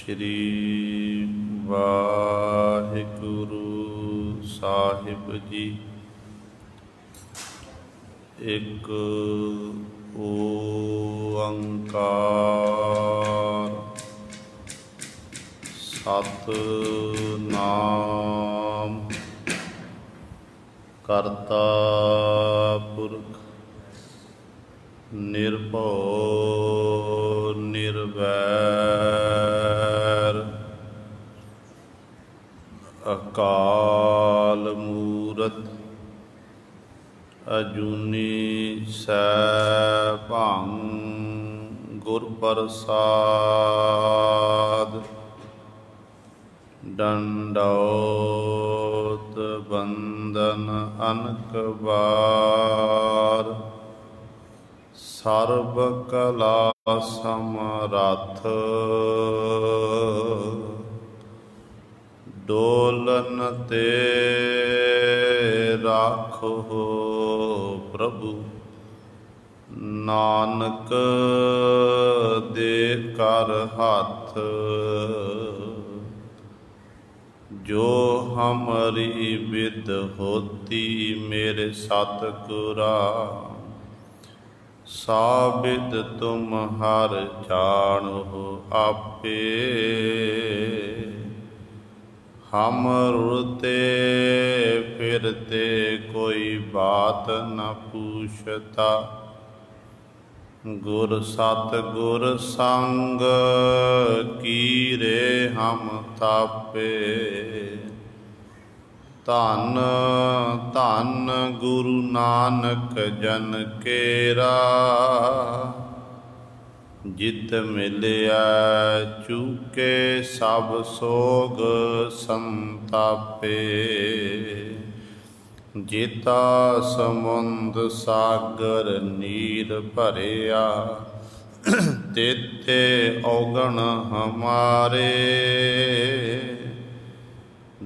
श्री वाहिगुरु साहिब जी। एक ओंकार सतनाम करता पुरख निर्भय निर्वैर अकाल मूरत अजूनी सैभं गुर प्रसाद। दंडौत बंदन अनक बार सर्व कला समरथ डोलन ते राखो प्रभु नानक दे कर हाथ। जो हमारी विद होती मेरे सतगुरा साबिद तुम हर जानो आपे। हम रुते फिरते कोई बात न पूछता गुर सतगुर संग कीरे हम तापे। धन धन गुरु नानक जन केरा जित मिलिया चूके सब सोग संतापे। जिता समुंद सागर नीर भरिया तेते औगण हमारे।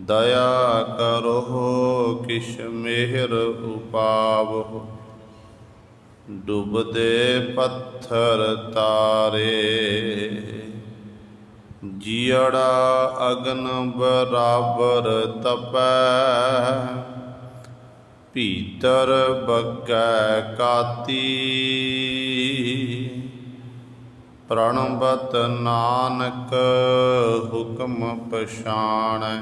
दया करो किश मेहर उपावो डूबदे पत्थर तारे। जियड़ा अग्न बराबर तपै भीतर बगै काती। प्रणबत नानक हुक्म पछाणै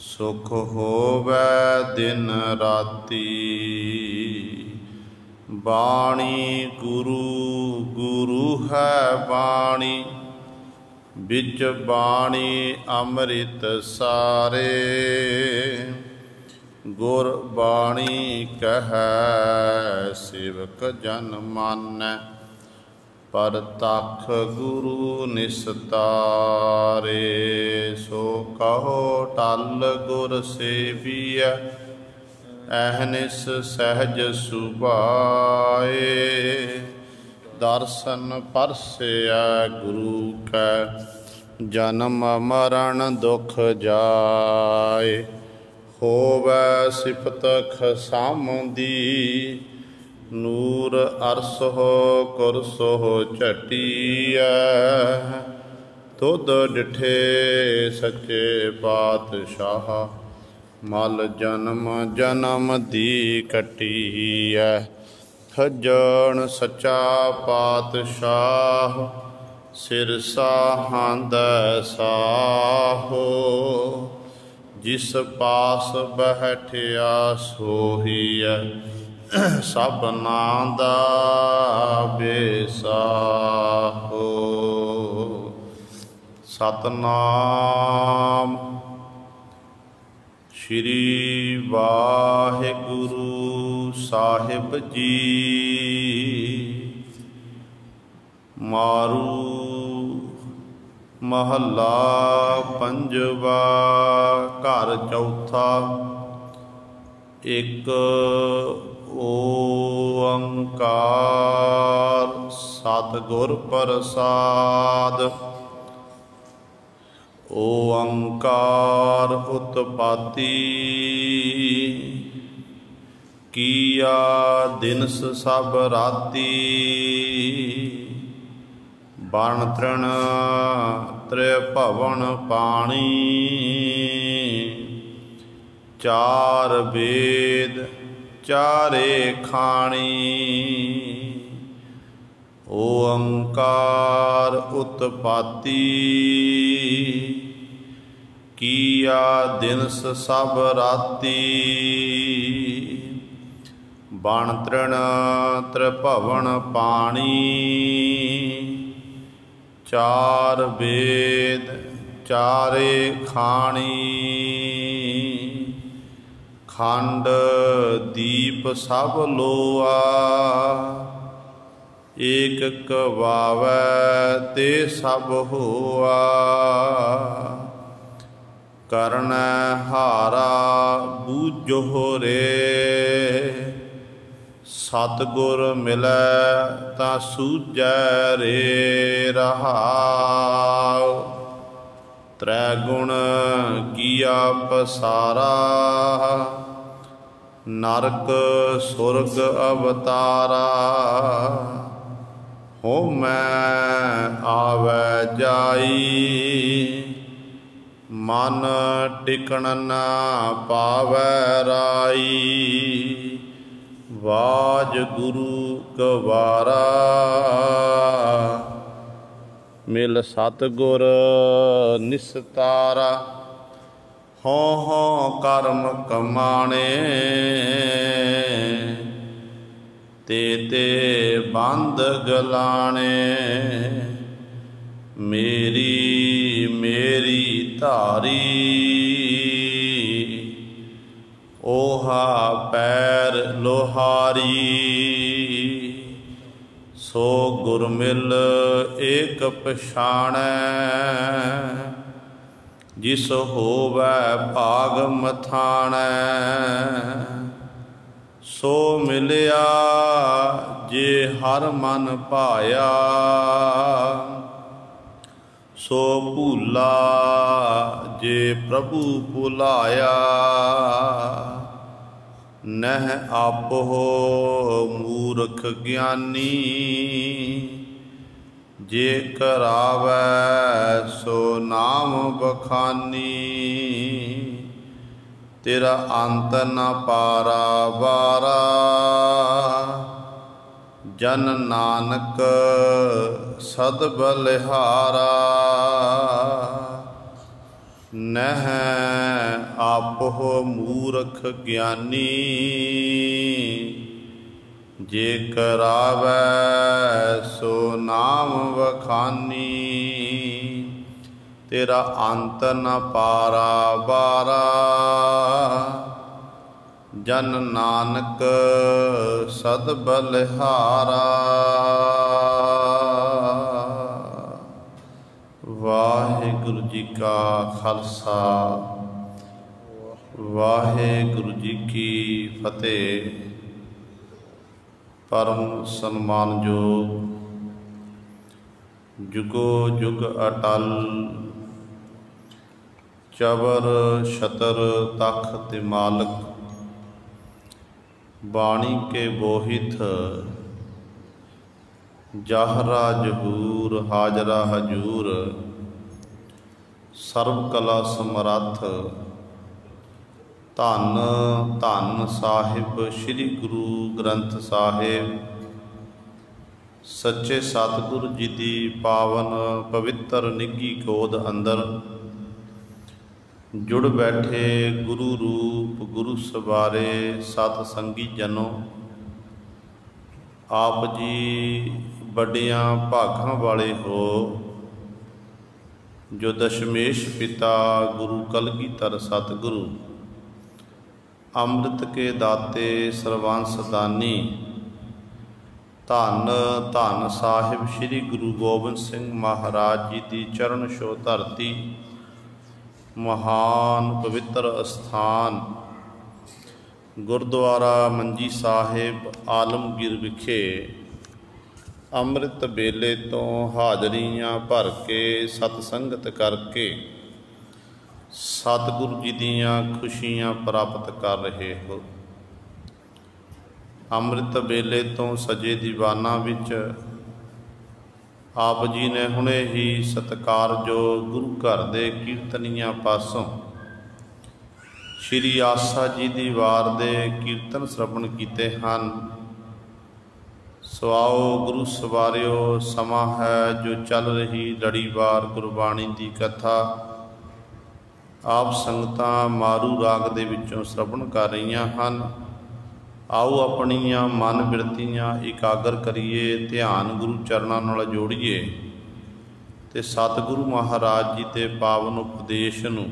सुख होवै दिन राती। बाणी गुरु गुरु है बाणी बिच बाणी अमृत सारे। गुर बाणी कहै सेवक जन मानै परतख गुरु निस्तारे। सो कहो टल गुर सेविया अहनिस सहज सुभाए। दर्शन परसिया गुरु कै जन्म मरण दुख जाए। होवै सिफत खसामदी नूर अरसो कुरसो झटिया। तुद डिठे सच्चे पातशाह मल जन्म जन्म दी कटिया। सज्जन सच्चा पातशाह सिरसा हांद साहो। जिस पास बैठिया सोहिया सबना दा बेसाहो। सतनाम श्री वाहिगुरु साहिब जी। मारू महला पंजवा घर चौथा। एक ओंकार सतगुर प्रसाद। ओंकार उत्पत्ति किया दिनस सब राती। बाण तृण त्रिभुवन पाणी। चार वेद चारे खाणी। ओंकार उत्पत्ति किया दिनस सब राती। बण तृण त्रिभुवन पाणी। चार वेद चारे खाणी। खंड दीप सब लोआ। एक कवावै ते सब होआ। करण हारा बूझो रे। सतगुर मिलै तां सूझै रे रहाओ। त्रैगुण किया पसारा। नरक सुरग अवतारा। हो मैं आवै जाई। मन टिकण न पावै राई। वाज गुरु गवारा। मिल सतगुर निस्तारा। हों हों कर्म कमाणे। ते ते बंद गलाणे। मेरी मेरी धारी। ओहा पैर लोहारी। सो गुर मिल एक पछाणै। जिस होवै भाग मथाणै। सो मिलिया जे हर मन भाया। सो भूला जे प्रभु भुलाया। नह आपो मूर्ख ज्ञानी। जे करावै सो नाम बखानी। तेरा अंत न पारा बारा। जन नानक सद बलिहारा। नह आपो मूर्ख ज्ञानी। जे करावै सो नाम बखानी। तेरा अंत न पारा बारा। जन नानक सद बलिहारा। वाहिगुरु जी का खालसा वाहिगुरु जी की फतेह। परम सन्मानयोग जुगो जुग अटल। चबर छतर तख्त मालक। बाणी के बोहित जाहरा जहूर हाजरा हजूर। सर्व कला समरथ धन धन साहिब श्री गुरु ग्रंथ साहिब। सच्चे सतगुरु जी की पावन पवित्र निघी गोद अंदर जुड़ बैठे गुरु रूप गुरु सवारे सत संगी जनों। आप जी बड़िया भागां वाले हो जो दशमेश पिता गुरु कलगीधर सतगुरु अमृत के दाते सर्वांस दानी। धन धन साहिब श्री गुरु गोबिंद सिंह महाराज जी की चरण छो धरती। महान पवित्र अस्थान गुरुद्वारा मंजी साहिब आलमगीर विखे अमृत बेले तो हाजरियां भर के सतसंगत करके सतगुरु जी दियां खुशियां प्राप्त कर रहे हो। अमृत बेले तो सजे दीवाना विच आप जी ने हुणे ही सत्कारयोग गुरु घर दे कीर्तनियां पासों श्री आसा जी दी वार दे कीर्तन श्रवण कीते हन। सो आओ गुरु सवारियो, समा है जो चल रही लड़ीवार गुरबाणी दी कथा आप संगतां मारू राग दे विचों श्रवण कर रहीआं हन। आओ अपनियां मन बिरतियां इकागर करिए, ध्यान गुरु चरणां नाल जोड़िए ते सतगुरु महाराज जी के पावन उपदेश नूं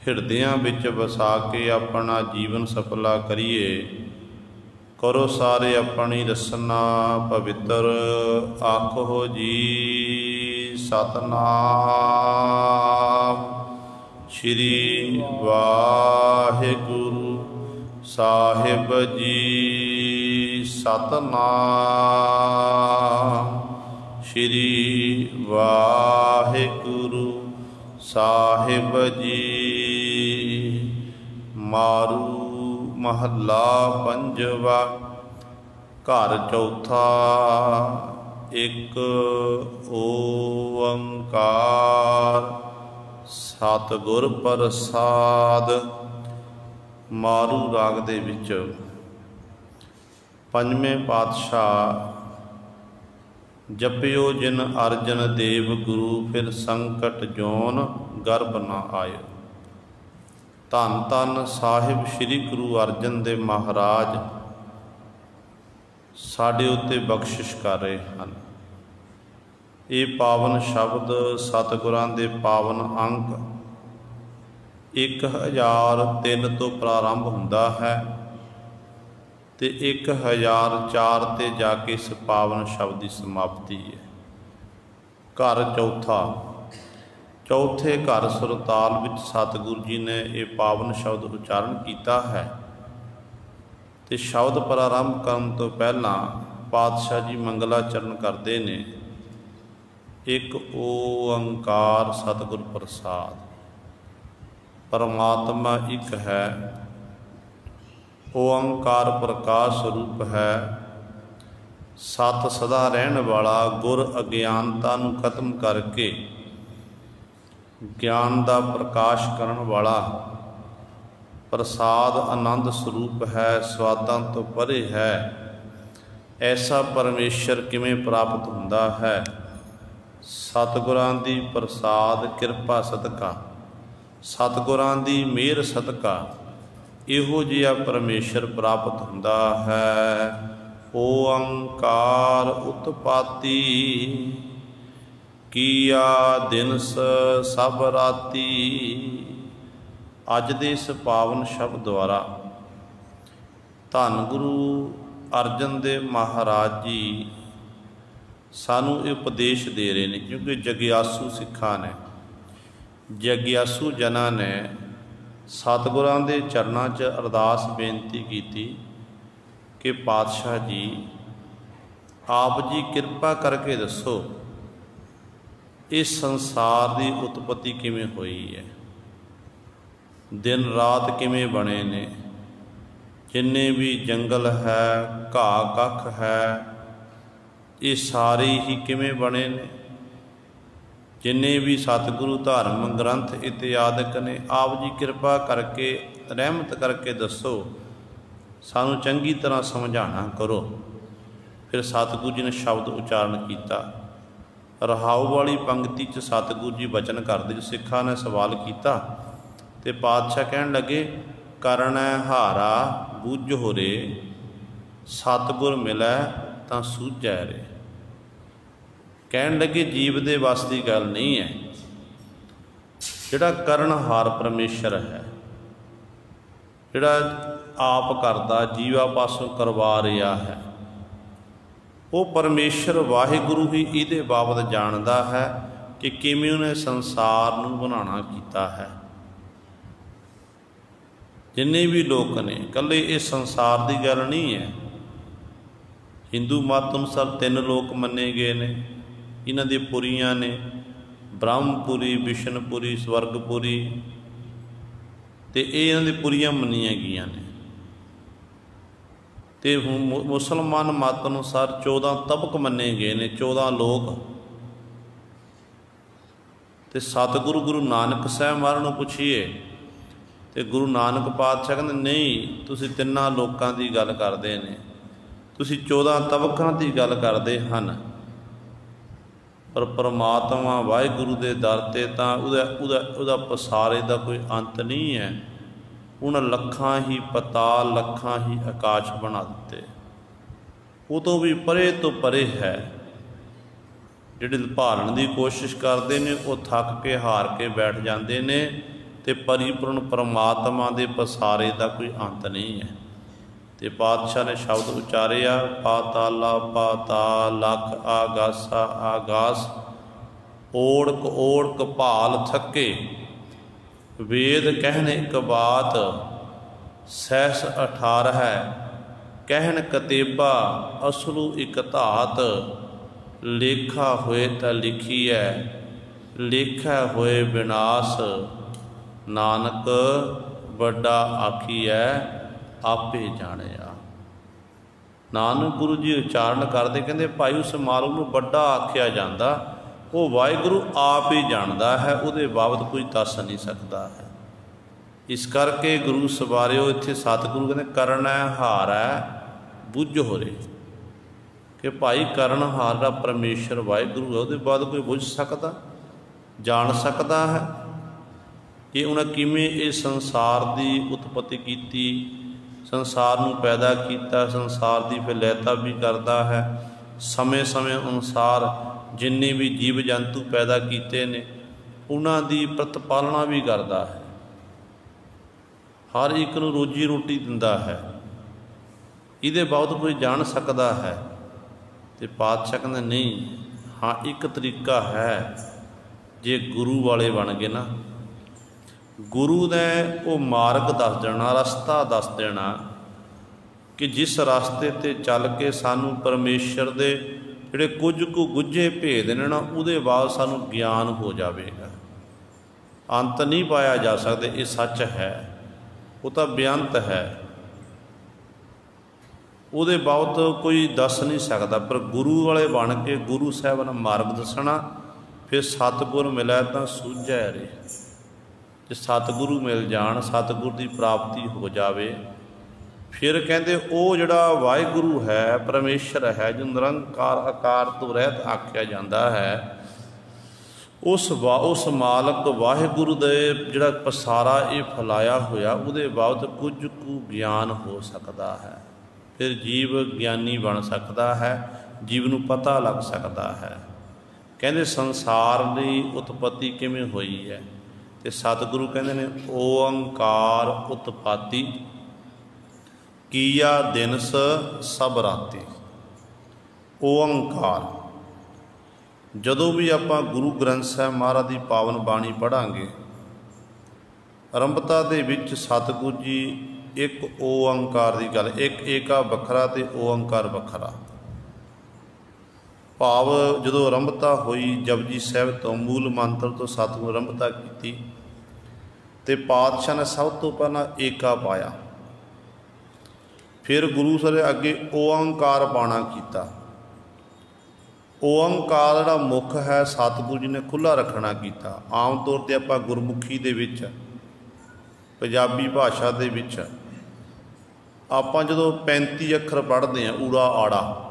हिरदियां विच वसा के अपना जीवन सफला करिए। करो सारे अपनी रसना पवित्र, आखो जी सतनाम। श्री वाहिगुरु साहिब जी सतनाम। श्री वाहिगुरु साहिब जी। मारू महला पंजवा। घर चौथा। एक ओंकार सतगुर प्रसाद। मारू राग दे विच पंजवें पातशाह जपियो जिन अर्जन देव गुरु, फिर संकट जोन गर्भ न आए। धन धन साहिब श्री गुरु अर्जन देव महाराज साडे उत्ते बख्शिश कर रहे हैं। ये पावन शब्द सतगुरां दे पावन अंक 1003 तो प्रारंभ हुंदा है ते 1004 ते जाके इस पावन शब्द की समाप्ति है। घर चौथा। चौथे घर सुरताल विच सतगुरु जी ने यह पावन शब्द उच्चारण किया है। ते शब्द प्रारंभ करने तो पहला पातशाह जी मंगलाचरण करते ने। एक ओंकार सतगुर प्रसाद। परमात्मा एक है। ओंकार प्रकाश रूप है। सत सदा रहने वाला, गुर अज्ञानता नूं खत्म करके ज्ञान का प्रकाश करने वाला, प्रसाद आनंद स्वरूप है, स्वादां तो परे है। ऐसा परमेश्वर किवें प्राप्त हुंदा है? सतगुरां दी प्रसाद किरपा सदका, सतगुरां दी मेहर सदका इहो जिहा परमेश्वर प्राप्त हुंदा है। ओंकार उत्पत्ति किया दिनस सब राती। अज दे इस पावन शब्द द्वारा धन गुरु अर्जन देव महाराज जी सानू उपदेश दे रहे हैं, क्योंकि जग्यासू सिखा ने, जग्यासू जना ने सतगुरां दे चरनां च अरदास बेनती की कि पातशाह जी आप जी कृपा करके दसो इस संसार की उत्पत्ति किवें होई है, दिन रात किवें बने ने, जिन्ने भी जंगल है, घाह कख है, ये सारे ही किवें बने ने, जिन्ने भी सतगुरु धर्म ग्रंथ इत्यादि ने, आप जी कृपा करके रहमत करके दसो, सानू चंगी तरह समझाना करो। फिर सतगुरु जी ने शब्द उच्चारण किया। रहाऊ वाली पंक्ति च सतगुरु जी वचन करते, सिखा ने सवाल किया तो पातशाह कहन लगे, करना हारा बूझ हो रे, सतगुर मिलै तां सूझै रे। कहन लगे जीव दे वस की गल नहीं है, जिहड़ा करनहार परमेश्वर है, जिहड़ा आप करदा जीवा पासों करवा रहा है, वो परमेश्वर वाहिगुरु ही इहदे बाबत जानदा है कि किवें उन्हें संसार नूं बनाना कीता है। जिन्ने भी लोग ने, कल्ले इस संसार की गल नहीं है। हिंदू मत अनुसार 3 लोक मन्ने गए ने, इन्हां दी पुरियां ने, ब्रह्मपुरी, विष्णुपुरी, स्वर्गपुरी, ते इन्हां दी पुरियां मन्नियां गईयां ने। ਤੇ ਮੁਸਲਮਾਨ ਮਤ ਅਨੁਸਾਰ 14 ਤਬਕ ਮੰਨੇ ਗਏ ਨੇ, 14 ਲੋਕ। ਤੇ ਸਤਿਗੁਰੂ ਗੁਰੂ ਨਾਨਕ ਸਾਹਿਬ ਮਹਾਰਾਜ ਨੂੰ ਪੁੱਛੀਏ ਤੇ ਗੁਰੂ ਨਾਨਕ ਪਾਤਸ਼ਾਹ ਕਹਿੰਦੇ ਨਹੀਂ, ਤੁਸੀਂ ਤਿੰਨਾਂ ਲੋਕਾਂ ਦੀ ਗੱਲ ਕਰਦੇ ਨੇ, ਤੁਸੀਂ 14 ਤਬਕਾਂ ਦੀ ਗੱਲ ਕਰਦੇ ਹਨ। ਪਰ ਪਰਮਾਤਮਾ ਵਾਹਿਗੁਰੂ ਦੇ ਦਰ 'ਤੇ ਤਾਂ ਉਹਦਾ ਪਸਾਰੇ ਦਾ ਕੋਈ ਅੰਤ ਨਹੀਂ ਹੈ। ਉਹਨਾਂ ਲੱਖਾਂ ਹੀ ਪਤਾਲ, ਲੱਖਾਂ ਹੀ ਆਕਾਸ਼ ਬਣਾ ਦਿੱਤੇ। ਉਹ ਤੋਂ ਵੀ ਪਰੇ ਤੋਂ ਪਰੇ ਹੈ। ਜਿਹੜੇ ਭਾਲਣ ਦੀ ਕੋਸ਼ਿਸ਼ ਕਰਦੇ ਨੇ ਉਹ ਥੱਕ ਕੇ ਹਾਰ ਕੇ ਬੈਠ ਜਾਂਦੇ ਨੇ, ਤੇ ਪਰਿਪੂਰਨ ਪਰਮਾਤਮਾ ਦੇ ਪਸਾਰੇ ਦਾ ਕੋਈ ਅੰਤ ਨਹੀਂ ਹੈ। ਤੇ ਪਾਤਸ਼ਾਹ ਨੇ ਸ਼ਬਦ ਉਚਾਰਿਆ, ਪਾਤਾਲਾ ਪਾਤਾਲ, ਲੱਖ ਆਗਾਸਾ ਆਗਾਸ, ਓੜਕ ਓੜਕ ਭਾਲ ਥੱਕੇ, ਵੇਦ ਕਹਿਣ ਇੱਕ ਬਾਤ, ਸਹਿਸ 18 ਹੈ, ਕਹਿਣ ਕਤੇਬਾ, ਅਸਲੂ ਇੱਕ ਧਾਤ, ਲੇਖਾ ਹੋਏ ਤਾਂ ਲਿਖੀਐ, ਲੇਖਾ ਹੋਏ ਵਿਨਾਸ਼, ਨਾਨਕ ਵੱਡਾ ਆਖੀਐ ਆਪੇ ਜਾਣਿਆ। ਨਾਨਕ ਗੁਰੂ ਜੀ ਉਚਾਰਨ ਕਰਦੇ, ਕਹਿੰਦੇ ਭਾਈ ਉਸ ਮਾਲਕ ਨੂੰ ਵੱਡਾ ਆਖਿਆ ਜਾਂਦਾ, ਉਹ ਵਾਹਿਗੁਰੂ ਆਪ ਹੀ ਜਾਣਦਾ ਹੈ, ਉਹਦੇ ਬਾਬਤ ਕੋਈ ਦੱਸ ਨਹੀਂ ਸਕਦਾ ਹੈ। ਇਸ ਕਰਕੇ ਗੁਰੂ ਸਵਾਰਿਓ ਇੱਥੇ ਸਤਿਗੁਰੂ ਕਹਿੰਦੇ ਕਰਨਾ ਹਾਰੈ ਬੁੱਝ ਹੋਰੇ, ਕਿ ਭਾਈ ਕਰਨ ਹਾਰ ਦਾ ਪਰਮੇਸ਼ਰ ਵਾਹਿਗੁਰੂ ਹੈ, ਉਹਦੇ ਬਾਅਦ ਕੋਈ ਬੁੱਝ ਸਕਦਾ, ਜਾਣ ਸਕਦਾ ਹੈ ਕਿ ਉਹਨਾਂ ਕਿਵੇਂ ਇਹ ਸੰਸਾਰ ਦੀ ਉਤਪਤੀ ਕੀਤੀ, ਸੰਸਾਰ ਨੂੰ ਪੈਦਾ ਕੀਤਾ, ਸੰਸਾਰ ਦੀ ਫਿਰ ਲਹਿਤਾ ਵੀ ਕਰਦਾ ਹੈ, ਸਮੇਂ ਸਮੇਂ ਅਨੁਸਾਰ ਜਿੰਨੇ ਵੀ ਜੀਵ ਜੰਤੂ ਪੈਦਾ ਕੀਤੇ ਨੇ ਉਹਨਾਂ ਦੀ ਪ੍ਰਤਪਾਲਣਾ ਵੀ ਕਰਦਾ ਹੈ, ਹਰ ਇੱਕ ਨੂੰ ਰੋਜੀ ਰੋਟੀ ਦਿੰਦਾ ਹੈ। ਇਹਦੇ ਬਾਬਤ ਕੋਈ ਜਾਣ ਸਕਦਾ ਹੈ? ਤੇ ਪਾਤਸ਼ਾਹ ਕਹਿੰਦੇ ਨਹੀਂ, ਹਾਂ ਇੱਕ ਤਰੀਕਾ ਹੈ, ਜੇ ਗੁਰੂ ਵਾਲੇ ਬਣ ਗਏ ਨਾ, ਗੁਰੂ ਨੇ ਉਹ ਮਾਰਗ ਦੱਸ ਦੇਣਾ, ਰਸਤਾ ਦੱਸ ਦੇਣਾ ਕਿ ਜਿਸ ਰਸਤੇ 'ਤੇ ਚੱਲ ਕੇ ਸਾਨੂੰ ਪਰਮੇਸ਼ਰ ਦੇ ਜਿਹੜੇ ਕੁਝ ਕੁ ਗੁੱਝੇ ਭੇਦ ਨੇ ਨਾ, ਉਹਦੇ ਬਾਅਦ ਸਾਨੂੰ ਗਿਆਨ ਹੋ ਜਾਵੇਗਾ। ਅੰਤ ਨਹੀਂ ਪਾਇਆ ਜਾ ਸਕਦਾ, ਇਹ ਸੱਚ ਹੈ, ਉਹ ਤਾਂ ਬੇਅੰਤ ਹੈ, ਉਹਦੇ ਬਾਬਤ ਕੋਈ ਦੱਸ ਨਹੀਂ ਸਕਦਾ। ਪਰ ਗੁਰੂ ਵਾਲੇ ਬਣ ਕੇ ਗੁਰੂ ਸਾਹਿਬ ਨੇ ਮਾਰਗ ਦੱਸਣਾ, ਫਿਰ ਸਤਿਗੁਰ ਮਿਲਿਆ ਤਾਂ ਸੂਝੈ ਰੇ। ਜੇ ਸਤਿਗੁਰੂ ਮਿਲ ਜਾਣ, ਸਤਿਗੁਰ ਦੀ ਪ੍ਰਾਪਤੀ ਹੋ ਜਾਵੇ, ਫਿਰ ਕਹਿੰਦੇ ਉਹ ਜਿਹੜਾ ਵਾਹਿਗੁਰੂ ਹੈ, ਪਰਮੇਸ਼ਰ ਹੈ, ਜੋ ਨਿਰੰਕਾਰ ਆਕਾਰ ਤੋਂ ਰਹਿਤ ਆਖਿਆ ਜਾਂਦਾ ਹੈ, ਉਸ ਮਾਲਕ ਵਾਹਿਗੁਰੂ ਦੇ ਜਿਹੜਾ ਪਸਾਰਾ ਇਹ ਫੈਲਾਇਆ ਹੋਇਆ, ਉਹਦੇ ਬਾਬਤ ਕੁਝ ਕੁ ਗਿਆਨ ਹੋ ਸਕਦਾ ਹੈ। ਫਿਰ ਜੀਵ ਗਿਆਨੀ ਬਣ ਸਕਦਾ ਹੈ, ਜੀਵ ਨੂੰ ਪਤਾ ਲੱਗ ਸਕਦਾ ਹੈ। ਕਹਿੰਦੇ ਸੰਸਾਰ ਦੀ ਉਤਪਤੀ ਕਿਵੇਂ ਹੋਈ ਹੈ, ਤੇ ਸਤਿਗੁਰੂ ਕਹਿੰਦੇ ਨੇ ਓੰਕਾਰ ਉਤਪਾਤੀ, ਕੀਆ ਦਿਨਸ ਸਭ ਰਾਤੀ। ਓੰਕਾਰ, ਜਦੋਂ ਵੀ ਆਪਾਂ ਗੁਰੂ ਗ੍ਰੰਥ ਸਾਹਿਬ ਮਹਾਰਾਜ ਦੀ ਪਾਵਨ ਬਾਣੀ ਪੜ੍ਹਾਂਗੇ, ਆਰੰਭਤਾ ਦੇ ਵਿੱਚ ਸਤਿਗੁਰੂ ਜੀ ਇੱਕ ਓੰਕਾਰ ਦੀ ਗੱਲ, ਇੱਕ ਏਕਾ ਵੱਖਰਾ ਤੇ ਓੰਕਾਰ ਵੱਖਰਾ। ਭਾਵ ਜਦੋਂ ਆਰੰਭਤਾ ਹੋਈ ਜਪਜੀ ਸਾਹਿਬ ਤੋਂ, ਮੂਲ ਮੰਤਰ ਤੋਂ ਸਤਿਗੁਰੂ ਆਰੰਭਤਾ ਕੀਤੀ, ਤੇ ਪਾਤਸ਼ਾਹ ਨੇ ਸਭ ਤੋਂ ਪਹਿਲਾਂ ਏਕਾ ਪਾਇਆ, ਫਿਰ ਗੁਰੂ ਸਾਹਿਬ ਨੇ ਅੱਗੇ ਓੰਕਾਰ ਪਾਉਣਾ ਕੀਤਾ। ਓੰਕਾਰ ਜਿਹੜਾ ਮੁੱਖ ਹੈ, ਸਤਿਗੁਰੂ ਜੀ ਨੇ ਖੁੱਲ੍ਹਾ ਰੱਖਣਾ ਕੀਤਾ। ਆਮ ਤੌਰ 'ਤੇ ਆਪਾਂ ਗੁਰਮੁਖੀ ਦੇ ਵਿੱਚ, ਪੰਜਾਬੀ ਭਾਸ਼ਾ ਦੇ ਵਿੱਚ ਆਪਾਂ ਜਦੋਂ 35 ਅੱਖਰ ਪੜ੍ਹਦੇ ਹਾਂ, ਊੜਾ ਆੜਾ,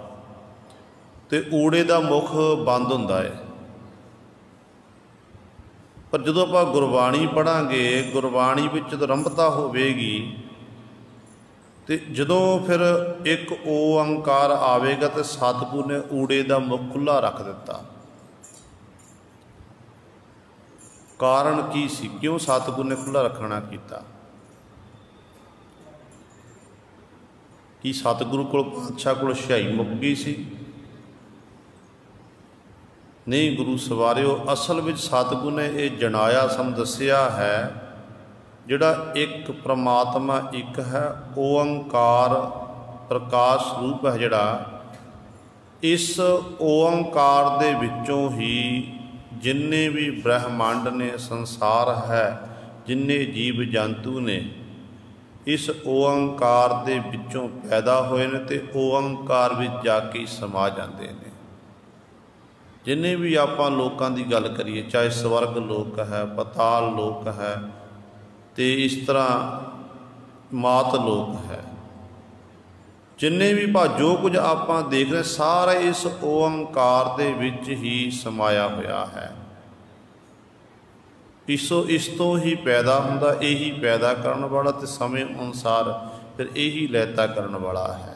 ਤੇ ਊੜੇ ਦਾ ਮੁੱਖ ਬੰਦ ਹੁੰਦਾ ਹੈ। ਪਰ ਜਦੋਂ ਆਪਾਂ ਗੁਰਬਾਣੀ ਪੜ੍ਹਾਂਗੇ, ਗੁਰਬਾਣੀ ਵਿੱਚ ਜਦੋਂ ਆਰੰਭਤਾ ਹੋਵੇਗੀ, ਤੇ ਜਦੋਂ ਫਿਰ ਇੱਕ ਓੰਕਾਰ ਆਵੇਗਾ, ਤੇ ਸਤਿਗੁਰੂ ਨੇ ਊੜੇ ਦਾ ਮੁੱਖ ਖੁੱਲ੍ਹਾ ਰੱਖ ਦਿੱਤਾ। ਕਾਰਨ ਕੀ ਸੀ, ਕਿਉਂ ਸਤਿਗੁਰੂ ਨੇ ਖੁੱਲ੍ਹਾ ਰੱਖਣਾ ਕੀਤਾ? ਕੀ ਸਤਿਗੁਰੂ ਕੋਲ, ਪਾਤਸ਼ਾਹ ਕੋਲ ਸਿਹਾਈ ਮੁੱਕ ਗਈ ਸੀ? ਨਹੀਂ ਗੁਰੂ ਸਵਾਰਿਓ, ਅਸਲ ਵਿੱਚ ਸਤਿਗੁਰੂ ਨੇ ਇਹ ਜਣਾਇਆ, ਸਾਨੂੰ ਦੱਸਿਆ ਹੈ, ਜਿਹੜਾ ਇੱਕ ਪ੍ਰਮਾਤਮਾ ਇੱਕ ਹੈ, ਓੰਕਾਰ ਪ੍ਰਕਾਸ਼ ਰੂਪ ਹੈ ਜਿਹੜਾ, ਇਸ ਓੰਕਾਰ ਦੇ ਵਿੱਚੋਂ ਹੀ ਜਿੰਨੇ ਵੀ ਬ੍ਰਹਿਮੰਡ ਨੇ, ਸੰਸਾਰ ਹੈ, ਜਿੰਨੇ ਜੀਵ ਜੰਤੂ ਨੇ, इस ओंकार दे विचों पैदा होए ने ते ओंकार विच जाके समा जाते हैं। जिन्ने भी आपां लोकां दी गल करिए, चाहे स्वर्ग लोक है, पताल लोक है, ते इस तरह मात लोक है, जिन्ने भी जो कुछ आपां देख रहे सारा इस ओंकार दे विच ही समाया होया है। इस तो ही पैदा हुंदा, यही पैदा करन वाला ते समय अनुसार फिर यही लैता करन वाला है।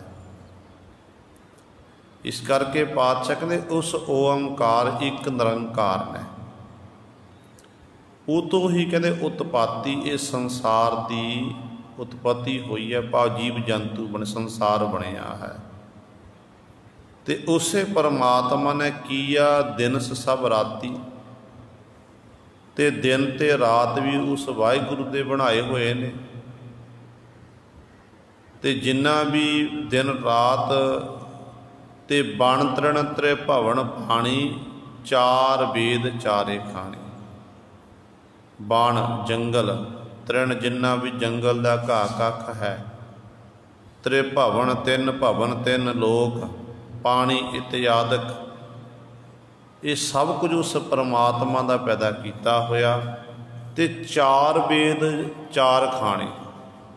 इस करके पातशाह कहते उस ओंकार एक निरंकार ने, उतों ही कहते उत्पत्ति इस संसार की उत्पत्ति हुई है, भाव जीव जंतु बने संसार बनया है। ते उसे परमात्मा ने किया दिनस सब राती, ते दिन ते रात भी उस वाहिगुरु दे बनाए हुए ने। ते जिन्ना भी दिन रात ते बण तृण त्रे भवन पाणी, चार वेद चारे खाणी। बण जंगल, तृण जिन्ना भी जंगल का घाह कख है, त्रे भवन तीन लोक, पानी इत्यादक, ये सब कुछ उस परमात्मा का पैदा किया होया। ते चार वेद चार खाने।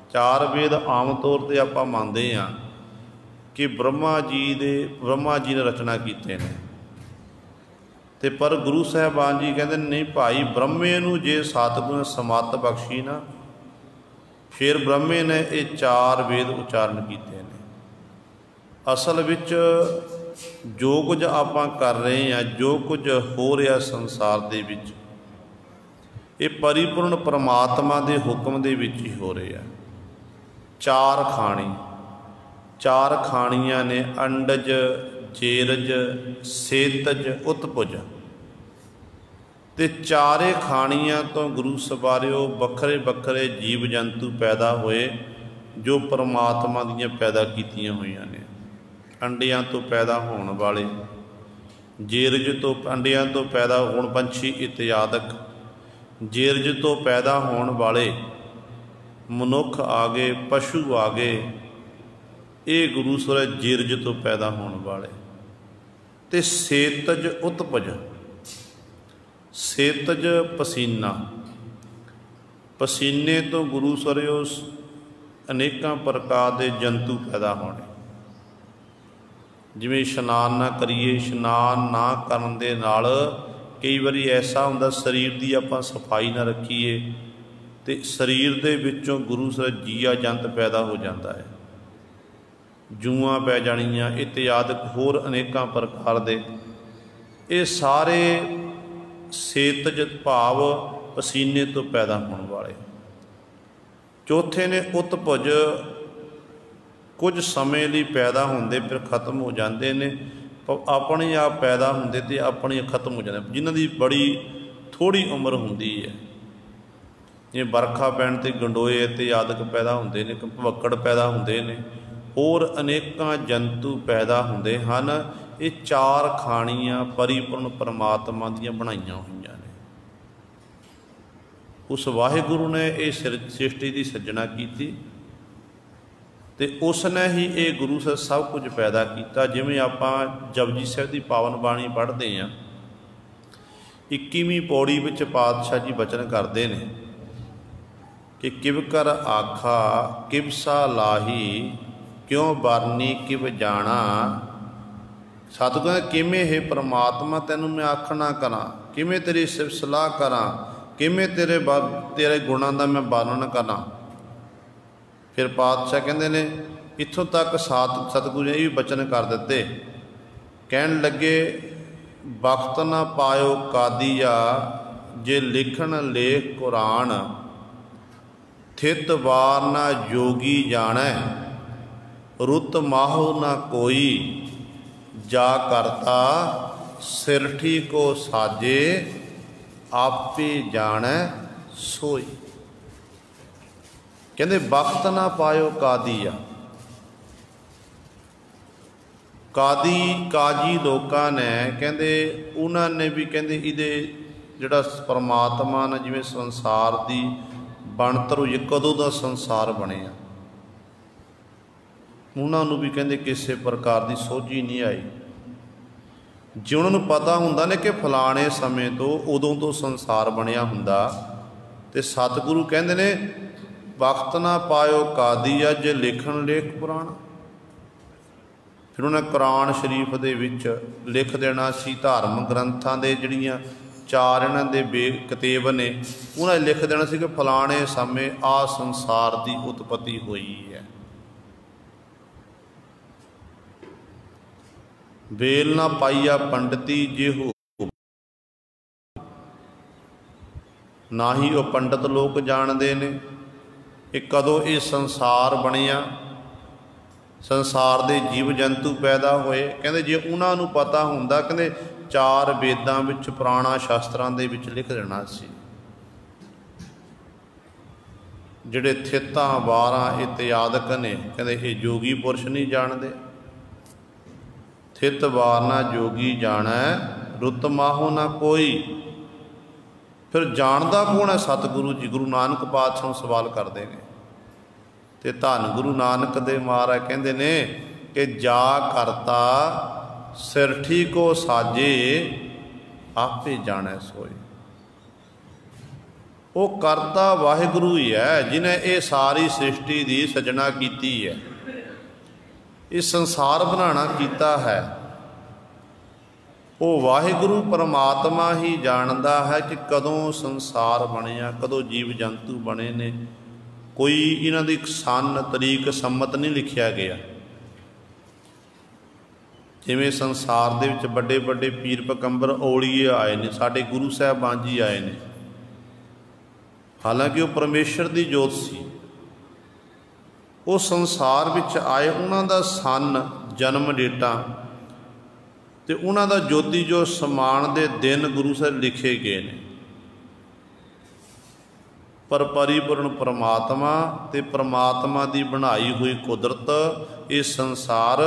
चार वेद आम तौर पर आप मानते हैं कि ब्रह्मा जी ने रचना कीते ने, ते पर गुरु साहिबान जी कहते नहीं भाई, ब्रह्मे नूं जे सतगुरु ने समत बख्शी ना, फिर ब्रह्मे ने ये चार वेद उच्चारण किए हैं। असल विच जो कुछ आप कर रहे हैं, जो कुछ हो रहा संसार दे विच, ये परिपूर्ण परमात्मा के हुक्म दे विच ही हो रहा है। चार खाणी, चार खाणियां ने अंडज, जेरज, सेतज, उत्पुज। ते चारे खाणियां तो गुरु सवारियो बखरे बखरे जीव जंतु पैदा होए, जो परमात्मा दियां पैदा कीतियां हुईयां ने। अंडियां तो पैदा होने वाले, जेरज तो अंडियां तो पैदा होने पंछी इत्यादक, जेरज तो पैदा होने वाले मनुख आ गए, पशु आ गए, ये गुरु सूरज जेरज तो पैदा होने वाले। ते सेतज उत्पज, सेतज पसीना, पसीने तो गुरु सूरज अनेकों प्रकार के जंतु पैदा होने। जिमें इशनान ना करिए, इशनान ना करन दे नाल कई बारी ऐसा हुंदा शरीर की आपां सफाई ना रखीए तो शरीर दे विचों गुरु सर जीआ जंत पैदा हो जाता है। जूआं पै जाणियां इत्यादि होर अनेकों प्रकार दे, ये सारे सेतज भाव पसीने तो पैदा होने वाले। चौथे ने उत्पज, कुछ समय लिए पैदा होंदे फिर खत्म हो जाते हैं, अपने आप पैदा होंदे ते अपने खत्म हो जाते। जिन्हां दी बड़ी थोड़ी उम्र होंदी है, जिवें बरखा पैण ते गंडोए इत्यादि पैदा होंदे ने, भवक्कड़ पैदा होंदे ने, होर अनेकां जंतु पैदा होंदे हन। ये चार खाणियां परिपूर्ण परमात्मा दीयां बनाईयां होईयां ने। उस वाहिगुरु ने ये सृष्टि की सिरजना की, तो उसने ही ये गुरु से सब कुछ पैदा किया। जिमें आप जपजी साहिब की पावन बाणी पढ़ते हैं, 21वीं पौड़ी में पातशाह जी बचन करते हैं कि किव कर आखा किव सा लाही, क्यों बारनी किव जाना। सतगुर किमें हे परमात्मा तेनों मैं आखना करा, किमें तेरी सिफ सलाह करा, किमें तेरे गुणों का मैं वर्णन करा। फिर पातशाह कहते ने इत्थों तक सतगुरु ने भी बचन कर दिते, कहन लगे वक्त ना पायो कादिया, जे लिखण लेख कुरान, थित वार ना जोगी जानै, रुत माहु ना कोई, जा करता सिरठी को साजे, आपे जानै सोई। कहते वक्त ना पायो कादिया, काजी लोगों ने कहते उन्होंने भी कहते इहदे जिहड़ा परमात्मा ने जिवें संसार की बनतर हुई कदों का संसार बनिया, ਉਹਨਾਂ ਨੂੰ ਵੀ ਕਹਿੰਦੇ ਕਿਸੇ ਪ੍ਰਕਾਰ ਦੀ ਸੋਝੀ ਨਹੀਂ ਆਈ। ਜੇ ਉਹਨਾਂ ਨੂੰ ਪਤਾ ਹੁੰਦਾ ਨੇ ਕਿ ਫਲਾਣੇ ਸਮੇਂ ਤੋਂ ਉਦੋਂ ਤੋਂ ਸੰਸਾਰ ਬਣਿਆ ਹੁੰਦਾ, ਤੇ ਸਤਿਗੁਰੂ ਕਹਿੰਦੇ ਨੇ ਵਕਤ ਨਾ ਪਾਇਓ ਕਾਦੀ ਆ ਜੇ ਲਿਖਣ ਲੇਖ ਪੁਰਾਣਾ। ਫਿਰ ਉਹਨੇ ਕੁਰਾਨ ਸ਼ਰੀਫ ਦੇ ਵਿੱਚ ਲਿਖ ਦੇਣਾ ਸੀ, ਧਾਰਮਿਕ ਗ੍ਰੰਥਾਂ ਦੇ ਜਿਹੜੀਆਂ 4 ਇਹਨਾਂ ਦੇ ਕਿਤਾਬ ਨੇ ਉਹਨਾਂ ਨੇ ਲਿਖ ਦੇਣਾ ਸੀ ਕਿ ਫਲਾਣੇ ਸਮੇਂ ਆ ਸੰਸਾਰ ਦੀ ਉਤਪਤੀ ਹੋਈ ਹੈ। ਵੇਲ ਨਾ ਪਾਈਆ ਪੰਡਤੀ ਜੇ ਹੋ, ਨਾ ਹੀ ਉਹ ਪੰਡਤ ਲੋਕ ਜਾਣਦੇ ਨੇ ਕਿ ਕਦੋਂ ਇਹ ਸੰਸਾਰ ਬਣਿਆ, ਸੰਸਾਰ ਦੇ ਜੀਵ ਜੰਤੂ ਪੈਦਾ ਹੋਏ। ਕਹਿੰਦੇ ਜੇ ਉਹਨਾਂ ਨੂੰ ਪਤਾ ਹੁੰਦਾ, ਕਹਿੰਦੇ 4 ਵੇਦਾਂ ਵਿੱਚ ਪੁਰਾਣਾ ਸ਼ਾਸਤਰਾਂ ਦੇ ਵਿੱਚ ਲਿਖ ਦੇਣਾ ਸੀ। ਜਿਹੜੇ ਥਿੱਤਾਂ 12 ਇਤਿਆਦਿਕ ਨੇ, ਕਹਿੰਦੇ ਇਹ ਜੋਗੀ ਪੁਰਸ਼ ਨਹੀਂ ਜਾਣਦੇ। ਥਿੱਤ ਵਾਰਨਾ ਜੋਗੀ ਜਾਣੈ, ਰੁੱਤ ਮਾਹੋ ਨਾ ਕੋਈ। ਫਿਰ ਜਾਣਦਾ ਕੌਣ ਹੈ? ਸਤਿਗੁਰੂ ਜੀ। ਗੁਰੂ ਨਾਨਕ ਪਾਤਸ਼ਾਹ ਨੂੰ ਸਵਾਲ ਕਰਦੇ ਨੇ, ਤੇ ਧੰਨ ਗੁਰੂ ਨਾਨਕ ਦੇ ਮਹਾਰਾਜ ਕਹਿੰਦੇ ਨੇ ਕਿ ਜਾ ਕਰਤਾ ਸਿਰਠੀ ਕੋ ਸਾਜੇ, ਆਪੇ ਜਾਣੈ ਸੋਈ। ਉਹ ਕਰਤਾ ਵਾਹਿਗੁਰੂ ਹੀ ਹੈ, ਜਿਹਨੇ ਇਹ ਸਾਰੀ ਸ੍ਰਿਸ਼ਟੀ ਦੀ ਸਿਰਜਣਾ ਕੀਤੀ ਹੈ, ਇਹ ਸੰਸਾਰ ਬਣਾਉਣਾ ਕੀਤਾ ਹੈ। ਉਹ ਵਾਹਿਗੁਰੂ ਪਰਮਾਤਮਾ ਹੀ ਜਾਣਦਾ ਹੈ ਕਿ ਕਦੋਂ ਸੰਸਾਰ ਬਣਿਆ, ਕਦੋਂ ਜੀਵ ਜੰਤੂ ਬਣੇ ਨੇ। ਕੋਈ ਇਹਨਾਂ ਦੀ ਸਨ ਤਰੀਕ ਸੰਮਤ ਨਹੀਂ ਲਿਖਿਆ ਗਿਆ। ਜਿਵੇਂ ਸੰਸਾਰ ਦੇ ਵਿੱਚ ਵੱਡੇ ਵੱਡੇ ਪੀਰ ਪਕੰਬਰ ਔਲੀਏ ਆਏ ਨੇ, ਸਾਡੇ ਗੁਰੂ ਸਾਹਿਬਾਨ ਜੀ ਆਏ ਨੇ, ਹਾਲਾਂਕਿ ਉਹ ਪਰਮੇਸ਼ਰ ਦੀ ਜੋਤ ਸੀ। ਉਹ ਸੰਸਾਰ ਵਿੱਚ ਆਏ, ਉਹਨਾਂ ਦਾ ਸਨ ਜਨਮ ਡੇਟਾ ਤੇ ਉਹਨਾਂ ਦਾ ਜੋਤੀ ਜੋ ਸਮਾਨ ਦੇ ਦਿਨ ਗੁਰੂ ਸਾਹਿਬ ਲਿਖੇ ਗਏ ਨੇ। ਪਰ ਪਰਿਪੂਰਨ ਪਰਮਾਤਮਾ ਤੇ ਪਰਮਾਤਮਾ ਦੀ ਬਣਾਈ ਹੋਈ ਕੁਦਰਤ, ਇਹ ਸੰਸਾਰ,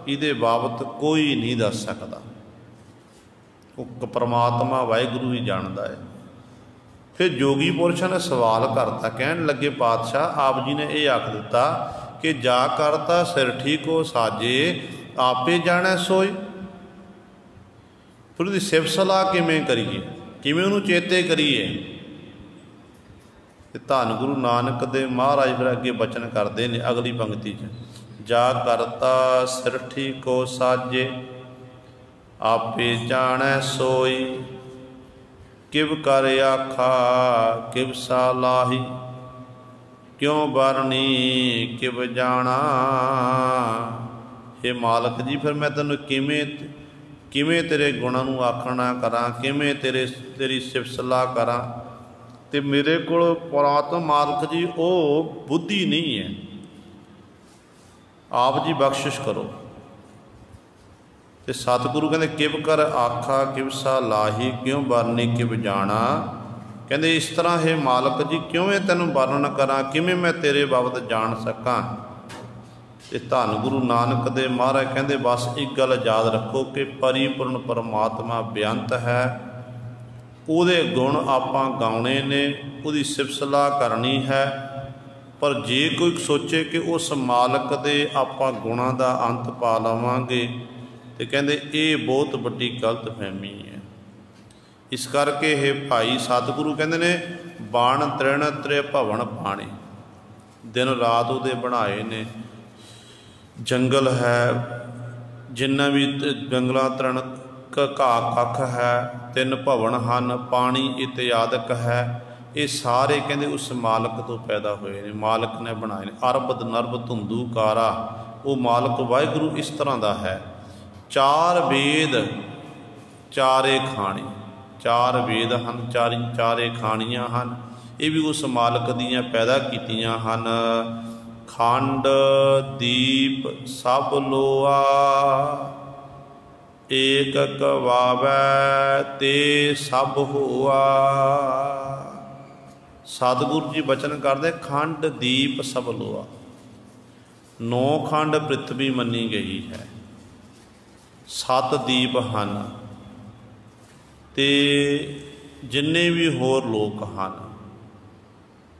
ਇਹਦੇ ਬਾਬਤ ਕੋਈ ਨਹੀਂ ਦੱਸ ਸਕਦਾ। ਉਹ ਪਰਮਾਤਮਾ ਵਾਹਿਗੁਰੂ ਹੀ ਜਾਣਦਾ ਹੈ। ਫਿਰ ਜੋਗੀ ਪੁਰਸ਼ਾਂ ਨੇ ਸਵਾਲ ਕਰਤਾ, ਕਹਿਣ ਲੱਗੇ ਪਾਤਸ਼ਾਹ ਆਪ ਜੀ ਨੇ ਇਹ ਆਖ ਦਿੱਤਾ ਕਿ ਜਾ ਕਰਤਾ ਸਿਰਠੀ ਕੋ ਸਾਜੇ, ਆਪੇ ਜਾਣੈ ਸੋਈ। ਫਿਰ ਉਹਦੀ ਸਿਫਤ ਸਲਾਹ ਕਿਵੇਂ ਕਰੀਏ, ਕਿਵੇਂ ਉਹਨੂੰ ਚੇਤੇ ਕਰੀਏ? ਤੇ ਧੰਨ ਗੁਰੂ ਨਾਨਕ ਦੇ ਮਹਾਰਾਜ ਫਿਰ ਅੱਗੇ ਬਚਨ ਕਰਦੇ ਨੇ ਅਗਲੀ ਪੰਕਤੀ 'ਚ, ਜਾ ਕਰਤਾ ਸਿਰਠੀ ਕੋ ਸਾਜੇ, ਆਪੇ ਜਾਣੈ ਸੋਈ। ਕਿਵ ਕਰ ਆਖਾ ਕਿਵ ਸਾਲਾਹੀ, ਕਿਉਂ ਬਰਨੀ ਕਿਵ ਜਾਣਾ। हे ਮਾਲਕ ਜੀ, ਫਿਰ ਮੈਂ ਤੈਨੂੰ ਕਿਵੇਂ ਤੇਰੇ ਗੁਣਾਂ ਨੂੰ ਆਖਣਾ ਕਰਾਂ, ਕਿਵੇਂ ਤੇਰੀ ਸਿਫਤ ਸਲਾਹ ਕਰਾਂ। ਤੇ ਮੇਰੇ ਕੋਲ ਪੁਰਾਤਨ ਮਾਲਕ ਜੀ ਉਹ ਬੁੱਧੀ ਨਹੀਂ ਹੈ, ਆਪ ਜੀ ਬਖਸ਼ਿਸ਼ ਕਰੋ। ਤੇ ਸਤਿਗੁਰੂ ਕਹਿੰਦੇ ਕਿਵ ਕਰ ਆਖਾ ਕਿਵ ਸਾਲਾਹੀ, ਕਿਉਂ ਬਰਨੀ ਕਿਵ ਜਾਣਾ। ਕਹਿੰਦੇ ਇਸ ਤਰ੍ਹਾਂ ਹੈ ਮਾਲਕ ਜੀ, ਕਿਵੇਂ ਤੈਨੂੰ ਵਰਣਨ ਕਰਾਂ, ਕਿਵੇਂ ਮੈਂ ਤੇਰੇ ਬਾਬਤ ਜਾਣ ਸਕਾਂ। ਤੇ ਧੰਨ ਗੁਰੂ ਨਾਨਕ ਦੇ ਮਹਾਰਾਜ ਕਹਿੰਦੇ ਬਸ ਇੱਕ ਗੱਲ ਯਾਦ ਰੱਖੋ ਕਿ ਪਰਿਪੂਰਨ ਪਰਮਾਤਮਾ ਬੇਅੰਤ ਹੈ, ਉਹਦੇ ਗੁਣ ਆਪਾਂ ਗਾਉਣੇ ਨੇ, ਉਹਦੀ ਸਿਫਤ ਸਲਾਹ ਕਰਨੀ ਹੈ। ਪਰ ਜੇ ਕੋਈ ਸੋਚੇ ਕਿ ਉਸ ਮਾਲਕ ਦੇ ਆਪਾਂ ਗੁਣਾਂ ਦਾ ਅੰਤ ਪਾ ਲਵਾਂਗੇ, ਤੇ ਕਹਿੰਦੇ ਇਹ ਬਹੁਤ ਵੱਡੀ ਗਲਤਫਹਿਮੀ ਹੈ। ਇਸ ਕਰਕੇ ਇਹ ਭਾਈ ਸਤਿਗੁਰੂ ਕਹਿੰਦੇ ਨੇ ਬਾਣ ਤ੍ਰਿਣ ਤ੍ਰੇ ਭਵਨ ਬਾਣੇ, ਦਿਨ ਰਾਤ ਉਹਦੇ ਬਣਾਏ ਨੇ। ਜੰਗਲ ਹੈ, ਜਿੰਨਾ ਵੀ ਜੰਗਲਾਂ ਤ੍ਰਿਣ ਘਾਹ ਕੱਖ ਹੈ, 3 ਭਵਨ ਹਨ, ਪਾਣੀ ਇਤਿਆਦਿਕ ਹੈ। ਇਹ ਸਾਰੇ ਕਹਿੰਦੇ ਉਸ ਮਾਲਕ ਤੋਂ ਪੈਦਾ ਹੋਏ ਨੇ, ਮਾਲਕ ਨੇ ਬਣਾਏ ਨੇ। ਅਰਬਦ ਨਰਬ ਧੁੰਦੂ ਕਾਰਾ, ਉਹ ਮਾਲਕ ਵਾਹਿਗੁਰੂ ਇਸ ਤਰ੍ਹਾਂ ਦਾ ਹੈ। 4 ਵੇਦ 4 ਖਾਣੇ, 4 ਵੇਦ ਹਨ, 4 ਖਾਣੀਆਂ ਹਨ, ਇਹ ਵੀ ਉਸ ਮਾਲਕ ਦੀਆਂ ਪੈਦਾ ਕੀਤੀਆਂ ਹਨ। ਖੰਡ ਦੀਪ ਸਭ ਲੋਆ, ਏਕ ਕਵਾਵੈ ਤੇ ਸਭ ਹੋਆ। ਸਤਿਗੁਰੂ ਜੀ ਬਚਨ ਕਰਦੇ ਖੰਡ ਦੀਪ ਸਭ ਲੋਆ। 9 ਖੰਡ ਪ੍ਰਿਥਵੀ ਮੰਨੀ ਗਈ ਹੈ, 7 ਦੀਪ ਹਨ, ਤੇ ਜਿੰਨੇ ਵੀ ਹੋਰ ਲੋਕ ਹਨ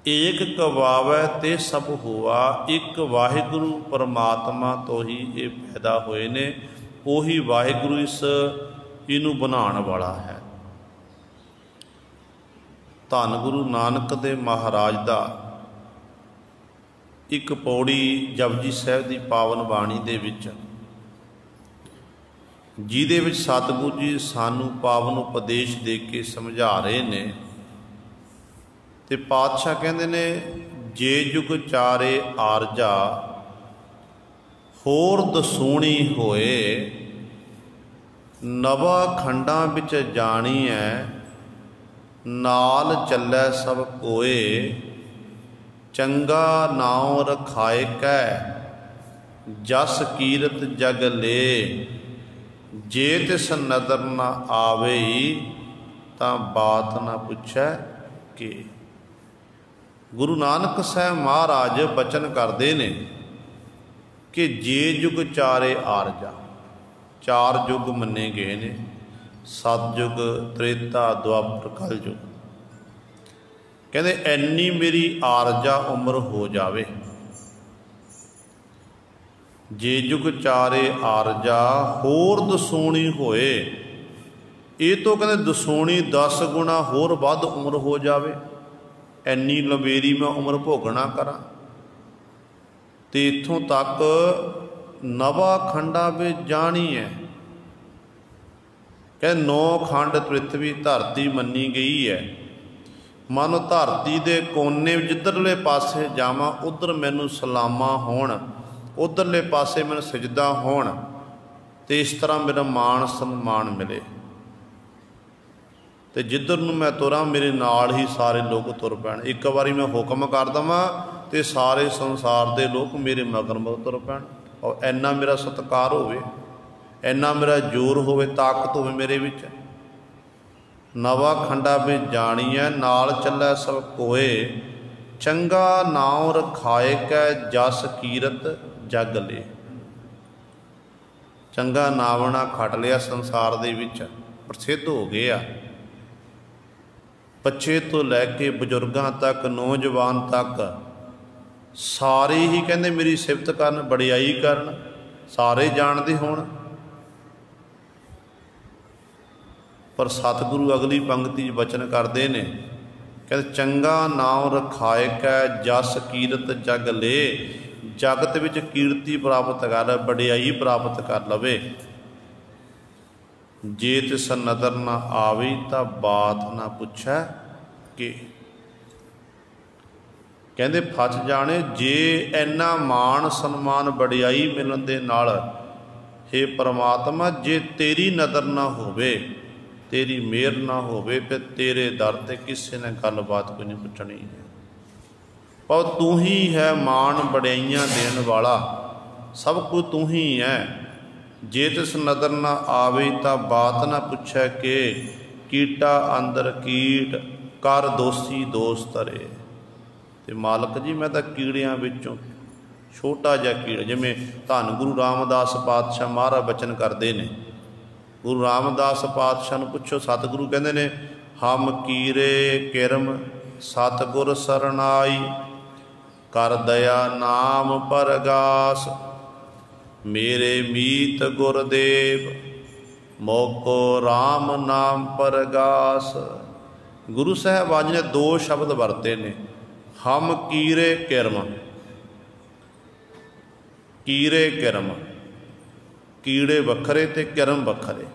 ਏਕ ਕਵਾਵੈ ਤੇ ਸਭ ਹੋਆ। ਇੱਕ ਵਾਹਿਗੁਰੂ ਪਰਮਾਤਮਾ ਤੋਂ ਹੀ ਇਹ ਪੈਦਾ ਹੋਏ ਨੇ। ਉਹੀ ਵਾਹਿਗੁਰੂ ਇਹਨੂੰ ਬਣਾਉਣ ਵਾਲਾ ਹੈ। ਧੰਨ ਗੁਰੂ ਨਾਨਕ ਦੇਵ ਮਹਾਰਾਜ ਦਾ ਇੱਕ ਪੌੜੀ ਜਪਜੀ ਸਾਹਿਬ ਦੀ ਪਾਵਨ ਬਾਣੀ ਦੇ ਵਿੱਚ, ਜਿਹਦੇ ਵਿੱਚ ਸਤਿਗੁਰੂ ਜੀ ਸਾਨੂੰ ਪਾਵਨ ਉਪਦੇਸ਼ ਦੇ ਕੇ ਸਮਝਾ ਰਹੇ ਨੇ। ਤੇ ਪਾਤਸ਼ਾਹ ਕਹਿੰਦੇ ਨੇ, ਜੇ ਜੁਗ ਚਾਰੇ ਆਰਜਾ ਹੋਰ ਦਸੂਣੀ ਹੋਏ, ਨਵਾ ਖੰਡਾਂ ਵਿੱਚ ਜਾਣੀਐ ਨਾਲ ਚੱਲੈ ਸਭ ਕੋਏ। ਚੰਗਾ ਨਾਉ ਰਖਾਏ ਕੈ ਜਸ ਕੀਰਤ ਜਗ ਲੇ। ਜੇ ਤਿਸ ਨਦਰ ਨਾ ਆਵੇ ਤਾਂ ਬਾਤ ਨਾ ਪੁੱਛੈ ਕਿ। ਗੁਰੂ ਨਾਨਕ ਸਾਹਿਬ ਮਹਾਰਾਜ ਬਚਨ ਕਰਦੇ ਨੇ ਕਿ ਜੇ ਜੁਗ ਚਾਰੇ ਆਰਜਾ, ਚਾਰ ਯੁੱਗ ਮੰਨੇ ਗਏ ਨੇ, ਸਤਯੁਗ, ਤ੍ਰੇਤਾ, ਦੁਆਪਰ, ਕਲਯੁਗ। ਕਹਿੰਦੇ ਐਨੀ ਮੇਰੀ ਆਰਜਾ ਉਮਰ ਹੋ ਜਾਵੇ। ਜੇ ਜੁਗ ਚਾਰੇ ਆਰਜਾ ਹੋਰ ਦਸੂਣੀ ਹੋਏ, ਇਹ ਤੋਂ ਕਹਿੰਦੇ ਦਸੂਣੀ 10 ਗੁਣਾ ਹੋਰ ਵੱਧ ਉਮਰ ਹੋ ਜਾਵੇ। ਐਨੀ ਲੰਬੇਰੀ ਮੈਂ ਉਮਰ ਭੋਗਣਾ ਕਰਾਂ। ਤੇ ਇੱਥੋਂ ਤੱਕ ਨਵਾ ਖੰਡਾਂ ਵਿੱਚ ਜਾਣੀ ਹੈ। ਕਹਿੰਦੇ 9 ਖੰਡ ਪ੍ਰਿਥਵੀ ਧਰਤੀ ਮੰਨੀ ਗਈ ਹੈ। ਮਨ ਧਰਤੀ ਦੇ ਕੋਨੇ ਜਿੱਧਰਲੇ ਪਾਸੇ ਜਾਵਾਂ ਉੱਧਰ ਮੈਨੂੰ ਸਲਾਮਾਂ ਹੋਣ, ਉੱਧਰਲੇ ਪਾਸੇ ਮੈਨੂੰ ਸਜਦਾ ਹੋਣ, ਤੇ ਇਸ ਤਰ੍ਹਾਂ ਮੇਰਾ ਮਾਣ ਸਨਮਾਨ ਮਿਲੇ। ਤੇ ਜਿੱਧਰ ਨੂੰ ਮੈਂ ਤੁਰਾਂ ਮੇਰੇ ਨਾਲ ਹੀ ਸਾਰੇ ਲੋਕ ਤੁਰ ਪੈਣ। ਇੱਕ ਵਾਰੀ ਮੈਂ ਹੁਕਮ ਕਰ ਦੇਵਾਂ ਤੇ ਸਾਰੇ ਸੰਸਾਰ ਦੇ ਲੋਕ ਮੇਰੇ ਮਗਰ ਮਗਰ ਤੁਰ ਪੈਣ। ਔਰ ਇੰਨਾ ਮੇਰਾ ਸਤਿਕਾਰ ਹੋਵੇ, ਇੰਨਾ ਮੇਰਾ ਜ਼ੋਰ ਹੋਵੇ, ਤਾਕਤ ਹੋਵੇ ਮੇਰੇ ਵਿੱਚ। ਨਵਾ ਖੰਡਾ ਵਿੱਚ ਜਾਣੀਐ ਨਾਲ ਚੱਲੈ ਸਭ ਕੋਏ। ਚੰਗਾ ਨਾਉ ਰਖਾਏ ਕੈ ਜਸ ਕੀਰਤ ਜਗ ਲੇ। ਚੰਗਾ ਨਾਵਣਾ ਖੱਟ ਲਿਆ ਸੰਸਾਰ ਦੇ ਵਿੱਚ, ਪ੍ਰਸਿੱਧ ਹੋ ਗਏ ਆ। ਬੱਚੇ ਤੋਂ ਲੈ ਕੇ ਬਜ਼ੁਰਗਾਂ ਤੱਕ, ਨੌਜਵਾਨ ਤੱਕ ਸਾਰੇ ਹੀ ਕਹਿੰਦੇ ਮੇਰੀ ਸਿਫਤ ਕਰਨ, ਵਡਿਆਈ ਕਰਨ, ਸਾਰੇ ਜਾਣਦੇ ਹੋਣ। ਪਰ ਸਤਿਗੁਰੂ ਅਗਲੀ ਪੰਕਤੀ 'ਚ ਬਚਨ ਕਰਦੇ ਨੇ, ਕਹਿੰਦੇ ਚੰਗਾ ਨਾਮ ਰਖਾਏ ਕੈ ਜਸ ਕੀਰਤ ਜਗ ਲੇ। ਜਗਤ ਵਿੱਚ ਕੀਰਤੀ ਪ੍ਰਾਪਤ ਕਰ, ਵਡਿਆਈ ਪ੍ਰਾਪਤ ਕਰ ਲਵੇ। ਜੇ ਤਿਸ ਨਦਰ ਨਾ ਆਵੇ ਤਾਂ ਬਾਤ ਨਾ ਪੁੱਛੈ ਕਿ। ਕਹਿੰਦੇ ਫਸ ਜਾਣੇ ਜੇ ਇੰਨਾ ਮਾਣ ਸਨਮਾਨ ਵਡਿਆਈ ਮਿਲਣ ਦੇ ਨਾਲ, ਹੇ ਪਰਮਾਤਮਾ ਜੇ ਤੇਰੀ ਨਜ਼ਰ ਨਾ ਹੋਵੇ, ਤੇਰੀ ਮਿਹਰ ਨਾ ਹੋਵੇ, ਫਿਰ ਤੇਰੇ ਦਰ 'ਤੇ ਕਿਸੇ ਨੇ ਗੱਲਬਾਤ ਕੋਈ ਨਹੀਂ ਪੁੱਛਣੀ। ਪਰ ਤੂੰ ਹੀ ਹੈ ਮਾਣ ਵਡਿਆਈਆਂ ਦੇਣ ਵਾਲਾ, ਸਭ ਕੁਝ ਤੂੰ ਹੀ ਹੈ। ਜੇ ਤਿਸ ਨਜ਼ਰ ਨਾ ਆਵੇ ਤਾਂ ਬਾਤ ਨਾ ਪੁੱਛੈ ਕਿ। ਕੀਟਾ ਅੰਦਰ ਕੀਟ ਕਰ ਦੋਸੀ ਦੋਸ ਧਰੇ। ਤੇ ਮਾਲਕ ਜੀ ਮੈਂ ਤਾਂ ਕੀੜਿਆਂ ਵਿੱਚੋਂ ਛੋਟਾ ਜਿਹਾ ਕੀੜਾ, ਜਿਵੇਂ ਧੰਨ ਗੁਰੂ ਰਾਮਦਾਸ ਪਾਤਸ਼ਾਹ ਮਹਾਰਾਜ ਬਚਨ ਕਰਦੇ ਨੇ। ਗੁਰੂ ਰਾਮਦਾਸ ਪਾਤਸ਼ਾਹ ਨੂੰ ਪੁੱਛੋ, ਸਤਿਗੁਰੂ ਕਹਿੰਦੇ ਨੇ ਹਮ ਕੀਰੇ ਕਿਰਮ ਸਤਿਗੁਰ ਸਰਨਾਈ। ਕਰ ਦਇਆ ਨਾਮ ਪਰਗਾਸ ਮੇਰੇ ਮੀਤ ਗੁਰਦੇਵ। ਮੋਕੋ ਰਾਮ ਨਾਮ ਪਰਗਾਸ। ਗੁਰੂ ਸਾਹਿਬਾਨ ਨੇ 2 ਸ਼ਬਦ ਵਰਤੇ ਨੇ, ਹਮ ਕੀਰੇ ਕਿਰਮ। ਕੀਰੇ ਕਿਰਮ, ਕੀੜੇ ਵੱਖਰੇ ਤੇ ਕਿਰਮ ਵੱਖਰੇ।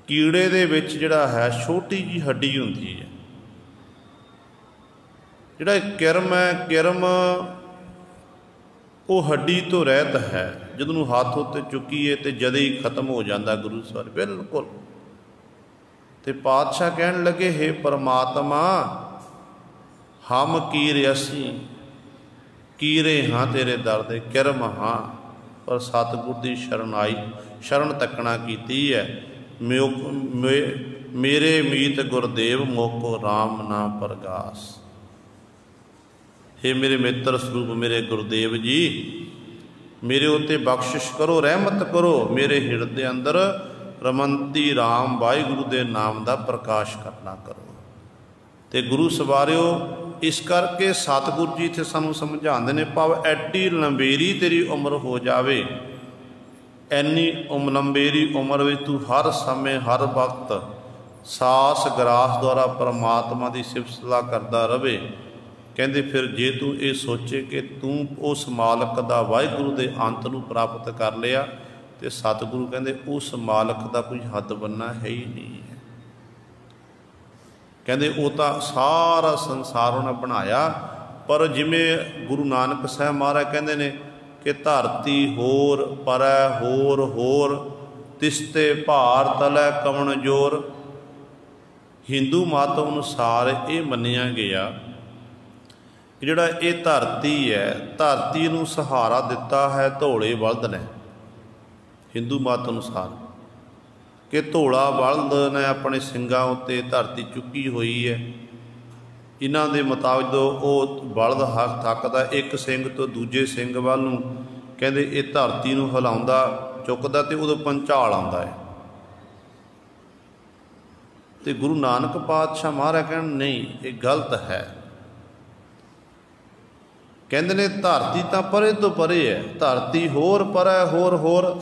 ਕੀੜੇ ਦੇ ਵਿੱਚ ਜਿਹੜਾ ਹੈ ਛੋਟੀ ਜਿਹੀ ਹੱਡੀ ਹੁੰਦੀ ਹੈ। ਜਿਹੜਾ ਕਿਰਮ ਹੈ, ਕਿਰਮ ਉਹ ਹੱਡੀ ਤੋਂ ਰਹਿਤ ਹੈ। ਜਦੋਂ ਨੂੰ ਹੱਥ ਉੱਤੇ ਚੁੱਕੀਏ ਤੇ ਜਦੇ ਹੀ ਖਤਮ ਹੋ ਜਾਂਦਾ ਗੁਰੂ ਸਾਹਿਬ ਬਿਲਕੁਲ। ਤੇ ਪਾਤਸ਼ਾਹ ਕਹਿਣ ਲੱਗੇ, ਹੇ ਪਰਮਾਤਮਾ ਹਮ ਕੀਰੇ, ਅਸੀਂ ਕੀਰੇ ਹਾਂ ਤੇਰੇ ਦਰ ਦੇ, ਕਿਰਮ ਹਾਂ। ਪਰ ਸਤਿਗੁਰ ਦੀ ਸ਼ਰਨ ਆਈ, ਸ਼ਰਨ ਤੱਕਣਾ ਕੀਤੀ ਹੈ। ਮੇਰੇ ਮੀਤ ਗੁਰਦੇਵ ਮੋਕੋ ਰਾਮ ਨਾਮ ਪਰਗਾਸ। ਹੇ ਮੇਰੇ ਮਿੱਤਰ ਸਰੂਪ ਮੇਰੇ ਗੁਰਦੇਵ ਜੀ, ਮੇਰੇ ਉੱਤੇ ਬਖਸ਼ਿਸ਼ ਕਰੋ, ਰਹਿਮਤ ਕਰੋ। ਮੇਰੇ ਹਿਰਦੇ ਅੰਦਰ ਰਮੰਤੀ ਰਾਮ ਵਾਹਿਗੁਰੂ ਦੇ ਨਾਮ ਦਾ ਪ੍ਰਕਾਸ਼ ਕਰਨਾ ਕਰੋ। ਤੇ ਗੁਰੂ ਸਵਾਰਿਓ ਇਸ ਕਰਕੇ ਸਤਿਗੁਰੂ ਜੀ ਇੱਥੇ ਸਾਨੂੰ ਸਮਝਾਉਂਦੇ ਨੇ, ਭਾਵ ਐਡੀ ਲੰਬੇਰੀ ਤੇਰੀ ਉਮਰ ਹੋ ਜਾਵੇ, ਐਨੀ ਲੰਬੇਰੀ ਉਮਰ ਵਿੱਚ ਤੂੰ ਹਰ ਸਮੇਂ ਹਰ ਵਕਤ ਸਾਸ ਗਰਾਸ ਦੁਆਰਾ ਪਰਮਾਤਮਾ ਦੀ ਸਿਫਤ ਸਲਾਹ ਕਰਦਾ ਰਵੇ। ਕਹਿੰਦੇ ਫਿਰ ਜੇ ਤੂੰ ਇਹ ਸੋਚੇ ਕਿ ਤੂੰ ਉਸ ਮਾਲਕ ਦਾ, ਵਾਹਿਗੁਰੂ ਦੇ ਅੰਤ ਨੂੰ ਪ੍ਰਾਪਤ ਕਰ ਲਿਆ, ਤੇ ਸਤਿਗੁਰੂ ਕਹਿੰਦੇ ਉਸ ਮਾਲਕ ਦਾ ਕੋਈ ਹੱਦ ਬੰਨਾ ਹੈ ਹੀ ਨਹੀਂ ਹੈ। ਕਹਿੰਦੇ ਉਹ ਤਾਂ ਸਾਰਾ ਸੰਸਾਰ ਉਹਨੇ ਬਣਾਇਆ, ਪਰ ਜਿਵੇਂ ਗੁਰੂ ਨਾਨਕ ਸਾਹਿਬ ਮਹਾਰਾਜ ਕਹਿੰਦੇ ਨੇ ਕਿ ਧਰਤੀ ਹੋਰ ਪਰੈ ਹੋਰ ਹੋਰ, ਤਿਸਤੇ ਭਾਰ ਤਲੈ ਕਵਣ ਜੋਰ। ਹਿੰਦੂ ਮਤ ਅਨੁਸਾਰ ਇਹ ਮੰਨਿਆ ਗਿਆ ਕਿ ਜਿਹੜਾ ਇਹ ਧਰਤੀ ਹੈ, ਧਰਤੀ ਨੂੰ ਸਹਾਰਾ ਦਿੱਤਾ ਹੈ ਧੌਲੇ ਬਲਦ ਨੇ। ਹਿੰਦੂ ਮਤ ਅਨੁਸਾਰ ਕਿ ਧੌਲਾ ਬਲਦ ਨੇ ਆਪਣੇ ਸਿੰਘਾਂ ਉੱਤੇ ਧਰਤੀ ਚੁੱਕੀ ਹੋਈ ਹੈ। ਇਹਨਾਂ ਦੇ ਮੁਤਾਬਿਕ ਜਦੋਂ ਉਹ ਬਲਦ ਹੱਥ ਥੱਕਦਾ ਇੱਕ ਸਿੰਘ ਤੋਂ ਦੂਜੇ ਸਿੰਘ ਵੱਲ ਨੂੰ, ਕਹਿੰਦੇ ਇਹ ਧਰਤੀ ਨੂੰ ਹਿਲਾਉਂਦਾ ਚੁੱਕਦਾ ਤੇ ਉਦੋਂ ਪੰਚਾਲ ਆਉਂਦਾ ਹੈ। ਤੇ ਗੁਰੂ ਨਾਨਕ ਪਾਤਸ਼ਾਹ ਮਹਾਰਾਜ ਕਹਿਣ ਨਹੀਂ, ਇਹ ਗਲਤ ਹੈ। ਕਹਿੰਦੇ ਨੇ ਧਰਤੀ ਤਾਂ ਪਰੇ ਤੋਂ ਪਰੇ ਹੈ, ਧਰਤੀ ਹੋਰ ਪਰੈ ਹੋਰ ਹੋਰ।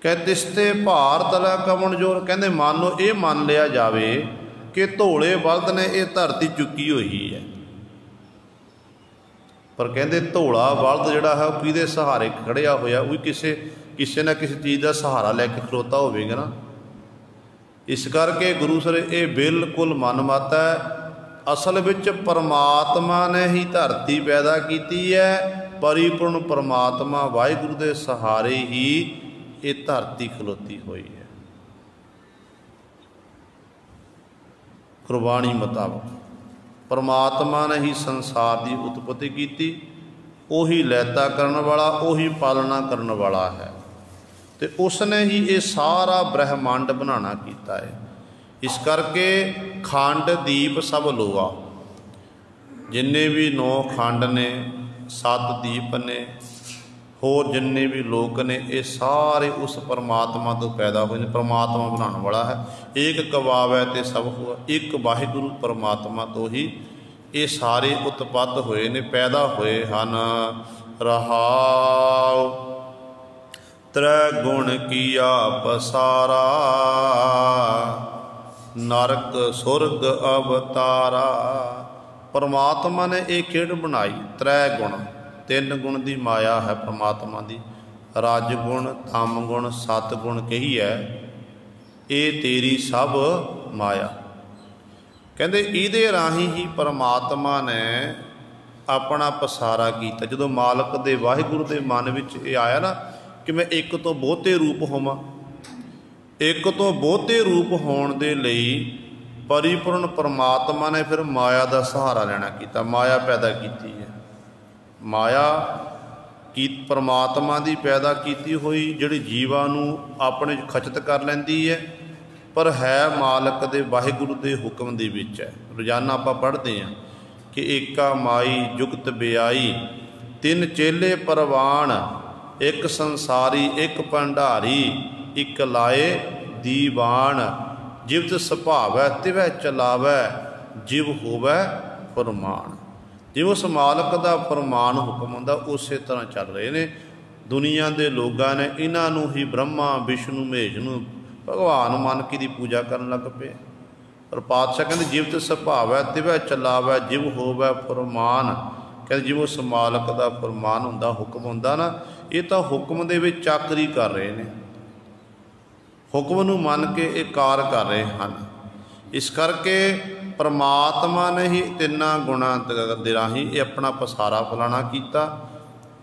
ਕਹਿ ਤਿਸਤੇ ਭਾਰ ਤਲੈ ਕਵਣ ਜੋਰ। ਕਹਿੰਦੇ ਮੰਨ ਲਓ ਇਹ ਮੰਨ ਲਿਆ ਜਾਵੇ ਕਿ ਧੌਲੇ ਬਲਦ ਨੇ ਇਹ ਧਰਤੀ ਚੁੱਕੀ ਹੋਈ ਹੈ, ਪਰ ਕਹਿੰਦੇ ਧੌਲਾ ਬਲਦ ਜਿਹੜਾ ਹੈ ਉਹ ਕਿਹਦੇ ਸਹਾਰੇ ਖੜਿਆ ਹੋਇਆ, ਉਹ ਵੀ ਕਿਸੇ ਨਾ ਕਿਸੇ ਚੀਜ਼ ਦਾ ਸਹਾਰਾ ਲੈ ਕੇ ਖਲੋਤਾ ਹੋਵੇਗਾ ਨਾ। ਇਸ ਕਰਕੇ ਗੁਰੂ ਸਰ ਇਹ ਬਿਲਕੁਲ ਮਨਮਤ ਹੈ। ਅਸਲ ਵਿੱਚ ਪਰਮਾਤਮਾ ਨੇ ਹੀ ਧਰਤੀ ਪੈਦਾ ਕੀਤੀ ਹੈ, ਪਰਿਪੂਰਨ ਪਰਮਾਤਮਾ ਵਾਹਿਗੁਰੂ ਦੇ ਸਹਾਰੇ ਹੀ ਇਹ ਧਰਤੀ ਖਲੋਤੀ ਹੋਈ ਹੈ। ਗੁਰਬਾਣੀ ਮੁਤਾਬਕ ਪਰਮਾਤਮਾ ਨੇ ਹੀ ਸੰਸਾਰ ਦੀ ਉਤਪਤੀ ਕੀਤੀ, ਉਹੀ ਲੈਤਾ ਕਰਨ ਵਾਲਾ, ਉਹੀ ਪਾਲਣਾ ਕਰਨ ਵਾਲਾ ਹੈ, ਤੇ ਉਸ ਨੇ ਹੀ ਇਹ ਸਾਰਾ ਬ੍ਰਹਿਮੰਡ ਬਣਾਉਣਾ ਕੀਤਾ ਹੈ। ਇਸ ਕਰਕੇ ਖੰਡ ਦੀਪ ਸਭ ਲੋਆ, ਜਿੰਨੇ ਵੀ 9 ਖੰਡ ਨੇ, 7 ਦੀਪ ਨੇ, ਹੋਰ ਜਿੰਨੇ ਵੀ ਲੋਕ ਨੇ, ਇਹ ਸਾਰੇ ਉਸ ਪਰਮਾਤਮਾ ਤੋਂ ਪੈਦਾ ਹੋਏ ਨੇ। ਪਰਮਾਤਮਾ ਬਣਾਉਣ ਵਾਲਾ ਹੈ। ਏਕ ਕਵਾਵੈ ਤੇ ਸਭ ਹੋਆ, ਇੱਕ ਵਾਹਿਗੁਰੂ ਪਰਮਾਤਮਾ ਤੋਂ ਹੀ ਇਹ ਸਾਰੇ ਉਤਪੱਤ ਹੋਏ ਨੇ, ਪੈਦਾ ਹੋਏ ਹਨ। ਰਹਾਉ ਤ੍ਰੈ ਗੁਣ ਕੀਆ ਪਸਾਰਾ, ਨਰਕ ਸੁਰਗ ਅਵਤਾਰਾ। ਪਰਮਾਤਮਾ ਨੇ ਇਹ ਖੇਡ ਬਣਾਈ। ਤ੍ਰੈ ਗੁਣ, 3 ਗੁਣ ਦੀ ਮਾਇਆ ਹੈ ਪਰਮਾਤਮਾ ਦੀ, ਰਜ ਗੁਣ, ਤਮ ਗੁਣ, ਸਤ ਗੁਣ ਕਹੀ ਹੈ, ਇਹ ਤੇਰੀ ਸਭ ਮਾਇਆ। ਕਹਿੰਦੇ ਇਹਦੇ ਰਾਹੀਂ ਹੀ ਪਰਮਾਤਮਾ ਨੇ ਆਪਣਾ ਪਸਾਰਾ ਕੀਤਾ। ਜਦੋਂ ਮਾਲਕ ਦੇ ਵਾਹਿਗੁਰੂ ਦੇ ਮਨ ਵਿੱਚ ਇਹ ਆਇਆ ਨਾ ਕਿ ਮੈਂ ਇੱਕ ਤੋਂ ਬਹੁਤੇ ਰੂਪ ਹੋਵਾਂ, ਇੱਕ ਤੋਂ ਬਹੁਤੇ ਰੂਪ ਹੋਣ ਦੇ ਲਈ ਪਰਿਪੂਰਨ ਪਰਮਾਤਮਾ ਨੇ ਫਿਰ ਮਾਇਆ ਦਾ ਸਹਾਰਾ ਲੈਣਾ ਕੀਤਾ, ਮਾਇਆ ਪੈਦਾ ਕੀਤੀ ਹੈ। ਮਾਇਆ ਕੀ ਪਰਮਾਤਮਾ ਦੀ ਪੈਦਾ ਕੀਤੀ ਹੋਈ, ਜਿਹੜੀ ਜੀਵਾਂ ਨੂੰ ਆਪਣੇ ਖਚਿਤ ਕਰ ਲੈਂਦੀ ਹੈ, ਪਰ ਹੈ ਮਾਲਕ ਦੇ ਵਾਹਿਗੁਰੂ ਦੇ ਹੁਕਮ ਦੇ ਵਿੱਚ ਹੈ। ਰੋਜ਼ਾਨਾ ਆਪਾਂ ਪੜ੍ਹਦੇ ਹਾਂ ਕਿ ਏਕਾ ਮਾਈ ਜੁਗਤ ਬਿਆਈ, 3 ਚੇਲੇ ਪਰਵਾਨ, ਇੱਕ ਸੰਸਾਰੀ ਇੱਕ ਭੰਡਾਰੀ, ਇੱਕ ਲਾਏ ਦੀਵਾਨ। ਜਿਵਤ ਸੁਭਾਵੈ ਤਿਵੈ ਚਲਾਵੈ, ਜਿਵ ਹੋਵੈ ਫਰਮਾਨ। ਜਿਵੇਂ ਉਸ ਮਾਲਕ ਦਾ ਫਰਮਾਨ ਹੁਕਮ ਹੁੰਦਾ ਉਸੇ ਤਰ੍ਹਾਂ ਚੱਲ ਰਹੇ ਨੇ। ਦੁਨੀਆ ਦੇ ਲੋਕਾਂ ਨੇ ਇਹਨਾਂ ਨੂੰ ਹੀ ਬ੍ਰਹਮਾ ਵਿਸ਼ਨੂੰ ਮਹੇਸ਼ ਨੂੰ ਭਗਵਾਨ ਮੰਨ ਕੇ ਦੀ ਪੂਜਾ ਕਰਨ ਲੱਗ ਪਏ। ਪਰ ਪਾਤਸ਼ਾਹ ਕਹਿੰਦੇ ਜਿਵਤ ਸੁਭਾਵੈ ਤਿਵੈ ਚਲਾਵੈ, ਜਿਵ ਹੋਵੈ ਫਰਮਾਨ। ਕਹਿੰਦੇ ਜਿਵੇਂ ਉਸ ਮਾਲਕ ਦਾ ਫਰਮਾਨ ਹੁੰਦਾ, ਹੁਕਮ ਹੁੰਦਾ ਨਾ, ਇਹ ਤਾਂ ਹੁਕਮ ਦੇ ਵਿੱਚ ਚਾਕਰੀ ਕਰ ਰਹੇ ਨੇ, ਹੁਕਮ ਨੂੰ ਮੰਨ ਕੇ ਇਹ ਕਾਰ ਕਰ ਰਹੇ ਹਨ। ਇਸ ਕਰਕੇ ਪਰਮਾਤਮਾ ਨੇ ਹੀ 3 ਗੁਣਾਂ ਦੇ ਰਾਹੀਂ ਇਹ ਆਪਣਾ ਪਸਾਰਾ ਫਲਾਣਾ ਕੀਤਾ,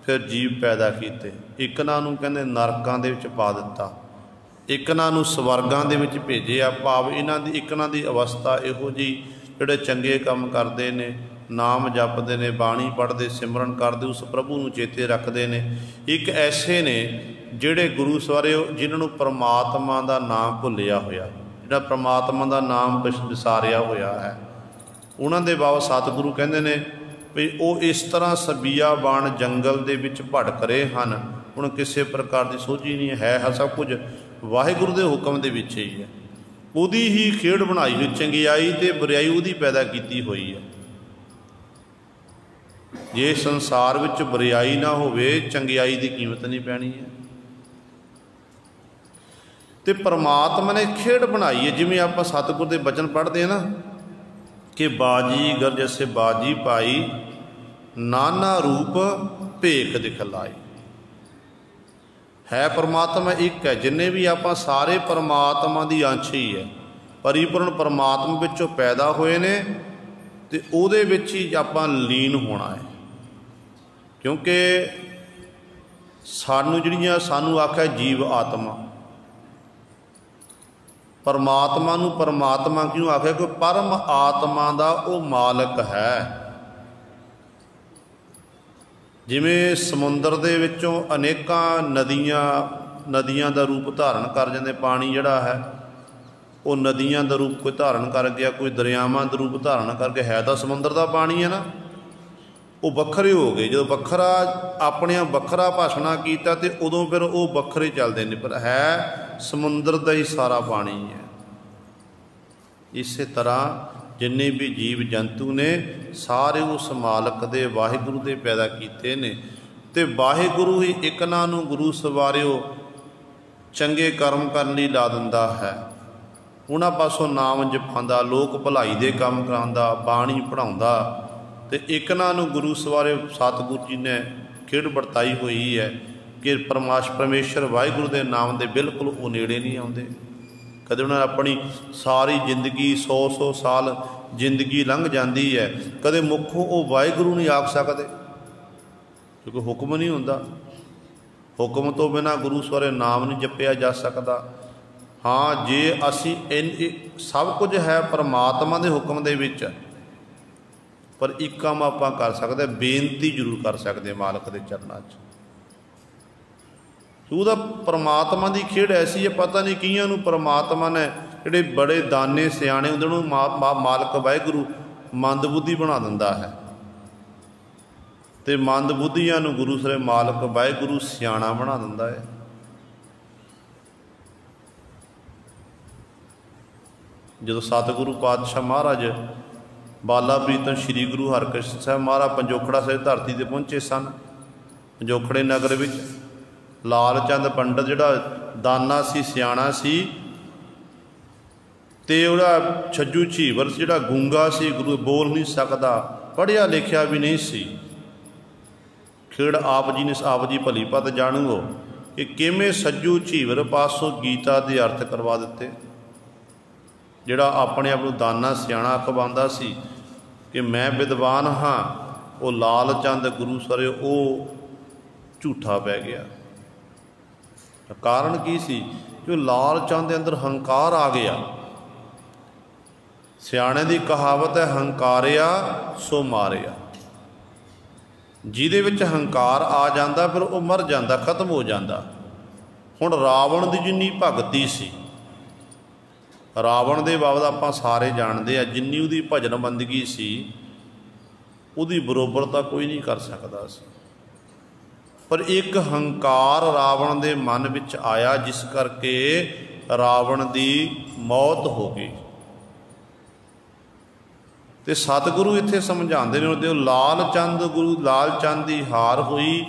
ਫਿਰ ਜੀਵ ਪੈਦਾ ਕੀਤੇ। ਇਕਨਾਂ ਨੂੰ ਕਹਿੰਦੇ ਨਰਕਾਂ ਦੇ ਵਿੱਚ ਪਾ ਦਿੱਤਾ, ਇਕਨਾਂ ਨੂੰ ਸਵਰਗਾਂ ਦੇ ਵਿੱਚ ਭੇਜਿਆ। ਭਾਵ ਇਹਨਾਂ ਦੀ ਇਕਨਾਂ ਦੀ ਅਵਸਥਾ ਇਹੋ ਜਿਹੀ, ਜਿਹੜੇ ਚੰਗੇ ਕੰਮ ਕਰਦੇ ਨੇ, ਨਾਮ ਜਪਦੇ ਨੇ, ਬਾਣੀ ਪੜ੍ਹਦੇ, ਸਿਮਰਨ ਕਰਦੇ, ਉਸ ਪ੍ਰਭੂ ਨੂੰ ਚੇਤੇ ਰੱਖਦੇ ਨੇ। ਇੱਕ ਐਸੇ ਨੇ ਜਿਹੜੇ ਗੁਰੂ ਸਵਾਰੇ, ਜਿਨ੍ਹਾਂ ਨੂੰ ਪਰਮਾਤਮਾ ਦਾ ਨਾਮ ਭੁੱਲਿਆ ਹੋਇਆ, ਜਿਹੜਾ ਪਰਮਾਤਮਾ ਦਾ ਨਾਮ ਵਿਸਾਰਿਆ ਹੋਇਆ ਹੈ, ਉਹਨਾਂ ਦੇ ਬਾਬਾ ਸਤਿਗੁਰੂ ਕਹਿੰਦੇ ਨੇ ਵੀ ਉਹ ਇਸ ਤਰ੍ਹਾਂ ਸਬੀਆ ਬਾਣ ਜੰਗਲ ਦੇ ਵਿੱਚ ਭਟਕ ਰਹੇ ਹਨ। ਹੁਣ ਕਿਸੇ ਪ੍ਰਕਾਰ ਦੀ ਸੋਝੀ ਨਹੀਂ ਹੈ, ਸਭ ਕੁਝ ਵਾਹਿਗੁਰੂ ਦੇ ਹੁਕਮ ਦੇ ਵਿੱਚ ਹੀ ਹੈ। ਉਹਦੀ ਹੀ ਖੇਡ ਬਣਾਈ ਹੋਈ, ਚੰਗਿਆਈ ਤੇ ਬੁਰਿਆਈ ਉਹਦੀ ਪੈਦਾ ਕੀਤੀ ਹੋਈ ਹੈ। ਜੇ ਸੰਸਾਰ ਵਿੱਚ ਬੁਰਿਆਈ ਨਾ ਹੋਵੇ, ਚੰਗਿਆਈ ਦੀ ਕੀਮਤ ਨਹੀਂ ਪੈਣੀ ਹੈ। ਤੇ ਪਰਮਾਤਮਾ ਨੇ ਖੇਡ ਬਣਾਈ ਹੈ। ਜਿਵੇਂ ਆਪਾਂ ਸਤਿਗੁਰ ਦੇ ਬਚਨ ਪੜ੍ਹਦੇ ਹਾਂ ਨਾ ਕਿ ਬਾਜੀ ਗਰ ਜੈਸੇ ਬਾਜੀ ਪਾਈ, ਨਾਨਾ ਰੂਪ ਭੇਖ ਦਿਖਲਾਈ। ਹੈ ਪਰਮਾਤਮਾ ਇੱਕ ਹੈ। ਜਿੰਨੇ ਵੀ ਆਪਾਂ ਸਾਰੇ ਪਰਮਾਤਮਾ ਦੀ ਅੰਸ਼ ਹੀ ਹੈ। ਪਰਿਪੂਰਨ ਪਰਮਾਤਮਾ ਵਿੱਚੋਂ ਪੈਦਾ ਹੋਏ ਨੇ ਤੇ ਉਹਦੇ ਵਿੱਚ ਹੀ ਆਪਾਂ ਲੀਨ ਹੋਣਾ ਹੈ। ਕਿਉਂਕਿ ਸਾਨੂੰ ਆਖਿਆ ਜੀਵ ਆਤਮਾ, ਪਰਮਾਤਮਾ ਨੂੰ ਪਰਮਾਤਮਾ ਕਿਉਂ ਆਖਿਆ? ਕਿ ਪਰਮ ਆਤਮਾ ਦਾ ਉਹ ਮਾਲਕ ਹੈ। ਜਿਵੇਂ ਸਮੁੰਦਰ ਦੇ ਵਿੱਚੋਂ ਅਨੇਕਾਂ ਨਦੀਆਂ ਦਾ ਰੂਪ ਧਾਰਨ ਕਰ ਜਾਂਦੇ। ਪਾਣੀ ਜਿਹੜਾ ਹੈ ਉਹ ਨਦੀਆਂ ਦਾ ਰੂਪ ਕੋਈ ਧਾਰਨ ਕਰ ਗਿਆ, ਕੋਈ ਦਰਿਆਵਾਂ ਦਾ ਰੂਪ ਧਾਰਨ ਕਰਕੇ, ਹੈ ਤਾਂ ਸਮੁੰਦਰ ਦਾ ਪਾਣੀ ਹੈ ਨਾ। ਉਹ ਵੱਖਰੇ ਹੋ ਗਏ। ਜਦੋਂ ਵੱਖਰਾ ਭਾਸ਼ਣਾ ਕੀਤਾ ਤੇ ਉਦੋਂ ਫਿਰ ਉਹ ਵੱਖਰੇ ਚੱਲਦੇ ਨੇ, ਪਰ ਹੈ ਸਮੁੰਦਰ ਦਾ ਹੀ ਸਾਰਾ ਪਾਣੀ ਹੈ। ਇਸੇ ਤਰ੍ਹਾਂ ਜਿੰਨੇ ਵੀ ਜੀਵ ਜੰਤੂ ਨੇ ਸਾਰੇ ਉਸ ਮਾਲਕ ਦੇ ਵਾਹਿਗੁਰੂ ਦੇ ਪੈਦਾ ਕੀਤੇ ਨੇ। ਤੇ ਵਾਹਿਗੁਰੂ ਹੀ ਇਕਨਾਂ ਨੂੰ ਗੁਰੂ ਸਵਾਰਿਓ ਚੰਗੇ ਕਰਮ ਕਰਨ ਲਈ ਲਾ ਦਿੰਦਾ ਹੈ। ਉਹਨਾਂ ਪਾਸੋਂ ਨਾਮ ਜਪਾਉਂਦਾ, ਲੋਕ ਭਲਾਈ ਦੇ ਕੰਮ ਕਰਾਉਂਦਾ, ਬਾਣੀ ਪੜ੍ਹਾਉਂਦਾ। ਤੇ ਇਕਨਾਂ ਨੂੰ ਗੁਰੂ ਸਵਾਰਿਓ ਸਤਿਗੁਰੂ ਜੀ ਨੇ ਖੇਡ ਵਰਤਾਈ ਹੋਈ ਹੈ ਕਿ ਪਰਮੇਸ਼ਰ ਵਾਹਿਗੁਰੂ ਦੇ ਨਾਮ ਦੇ ਬਿਲਕੁਲ ਉਹ ਨੇੜੇ ਨਹੀਂ ਆਉਂਦੇ। ਕਦੇ ਉਹਨਾਂ ਨੇ ਆਪਣੀ ਸਾਰੀ ਜ਼ਿੰਦਗੀ 100 ਸਾਲ ਜ਼ਿੰਦਗੀ ਲੰਘ ਜਾਂਦੀ ਹੈ, ਕਦੇ ਮੁੱਖੋਂ ਉਹ ਵਾਹਿਗੁਰੂ ਨਹੀਂ ਆਖ ਸਕਦੇ, ਕਿਉਂਕਿ ਹੁਕਮ ਨਹੀਂ ਹੁੰਦਾ। ਹੁਕਮ ਤੋਂ ਬਿਨਾਂ ਗੁਰੂ ਸਵਾਰੇ ਨਾਮ ਨਹੀਂ ਜਪਿਆ ਜਾ ਸਕਦਾ। ਹਾਂ, ਜੇ ਅਸੀਂ ਸਭ ਕੁਝ ਹੈ ਪਰਮਾਤਮਾ ਦੇ ਹੁਕਮ ਦੇ ਵਿੱਚ, ਪਰ ਇੱਕ ਕੰਮ ਆਪਾਂ ਕਰ ਸਕਦੇ, ਬੇਨਤੀ ਜ਼ਰੂਰ ਕਰ ਸਕਦੇ ਮਾਲਕ ਦੇ ਚਰਨਾਂ 'ਚ। ਉਹਦਾ ਪਰਮਾਤਮਾ ਦੀ ਖੇਡ ਐਸੀ ਹੈ, ਪਤਾ ਨਹੀਂ ਕਈਆਂ ਨੂੰ ਪਰਮਾਤਮਾ ਨੇ ਜਿਹੜੇ ਬੜੇ ਦਾਨੇ ਸਿਆਣੇ ਉਹਨਾਂ ਨੂੰ ਮਾਲਕ ਵਾਹਿਗੁਰੂ ਮੰਦਬੁੱਧੀ ਬਣਾ ਦਿੰਦਾ ਹੈ, ਤੇ ਮੰਦਬੁੱਧੀਆਂ ਨੂੰ ਗੁਰੂ ਸਰੇ ਮਾਲਕ ਵਾਹਿਗੁਰੂ ਸਿਆਣਾ ਬਣਾ ਦਿੰਦਾ ਹੈ। ਜਦੋਂ ਸਤਿਗੁਰੂ ਪਾਤਸ਼ਾਹ ਮਹਾਰਾਜ ਬਾਲਾ ਪ੍ਰੀਤਮ ਸ਼੍ਰੀ ਗੁਰੂ ਹਰਿਕ੍ਰਿਸ਼ਨ ਸਾਹਿਬ ਮਹਾਰਾਜ ਪੰਜੋਖੜਾ ਸਾਹਿਬ ਧਰਤੀ 'ਤੇ ਪਹੁੰਚੇ ਸਨ। ਪੰਜੋਖੜੇ ਨਗਰ ਵਿੱਚ ਲਾਲ ਚੰਦ ਪੰਡਤ ਜਿਹੜਾ ਦਾਨਾ ਸੀ, ਸਿਆਣਾ ਸੀ, ਤੇ ਉਹਦਾ ਛੱਜੂ ਝੀਵਰ ਜਿਹੜਾ ਗੂੰਗਾ ਸੀ, ਗੁਰੂ ਬੋਲ ਨਹੀਂ ਸਕਦਾ, ਪੜ੍ਹਿਆ ਲਿਖਿਆ ਵੀ ਨਹੀਂ ਸੀ। ਖੇਡ ਆਪ ਜੀ ਭਲੀ ਪਤ ਜਾਣੂਓ ਕਿ ਕਿਵੇਂ ਸੱਜੂ ਝੀਵਰ ਪਾਸੋਂ ਗੀਤਾ ਦੇ ਅਰਥ ਕਰਵਾ ਦਿੱਤੇ। ਜਿਹੜਾ ਆਪਣੇ ਆਪ ਨੂੰ ਦਾਨਾ ਸਿਆਣਾ ਅਖਵਾਉਂਦਾ ਸੀ ਕਿ ਮੈਂ ਵਿਦਵਾਨ ਹਾਂ, ਉਹ ਲਾਲ ਚੰਦ ਗੁਰੂ ਸਰੇ ਉਹ ਝੂਠਾ ਪੈ ਗਿਆ। ਕਾਰਨ ਕੀ ਸੀ? ਕਿ ਲਾਲ ਚੰਦ ਦੇ ਅੰਦਰ ਹੰਕਾਰ ਆ ਗਿਆ। ਸਿਆਣੇ ਦੀ ਕਹਾਵਤ ਹੈ, ਹੰਕਾਰਿਆ ਸੋ ਮਾਰਿਆ। ਜਿਹਦੇ ਵਿੱਚ ਹੰਕਾਰ ਆ ਜਾਂਦਾ ਫਿਰ ਉਹ ਮਰ ਜਾਂਦਾ, ਖਤਮ ਹੋ ਜਾਂਦਾ। ਹੁਣ ਰਾਵਣ ਦੀ ਜਿੰਨੀ ਭਗਤੀ ਸੀ, ਰਾਵਣ ਦੇ ਬਾਬਤ ਆਪਾਂ ਸਾਰੇ ਜਾਣਦੇ ਆ, ਜਿੰਨੀ ਉਹਦੀ ਭਜਨ ਬੰਦਗੀ ਸੀ ਉਹਦੀ ਬਰੋਬਰਤਾ ਕੋਈ ਨਹੀਂ ਕਰ ਸਕਦਾ ਸੀ। ਪਰ ਇੱਕ ਹੰਕਾਰ ਰਾਵਣ ਦੇ ਮਨ ਵਿੱਚ ਆਇਆ, ਜਿਸ ਕਰਕੇ ਰਾਵਣ ਦੀ ਮੌਤ ਹੋ ਗਈ। ਤੇ ਸਤਿਗੁਰੂ ਇੱਥੇ ਸਮਝਾਉਂਦੇ ਨੇ ਉਹਦੇ ਲਾਲ ਚੰਦ ਦੀ ਹਾਰ ਹੋਈ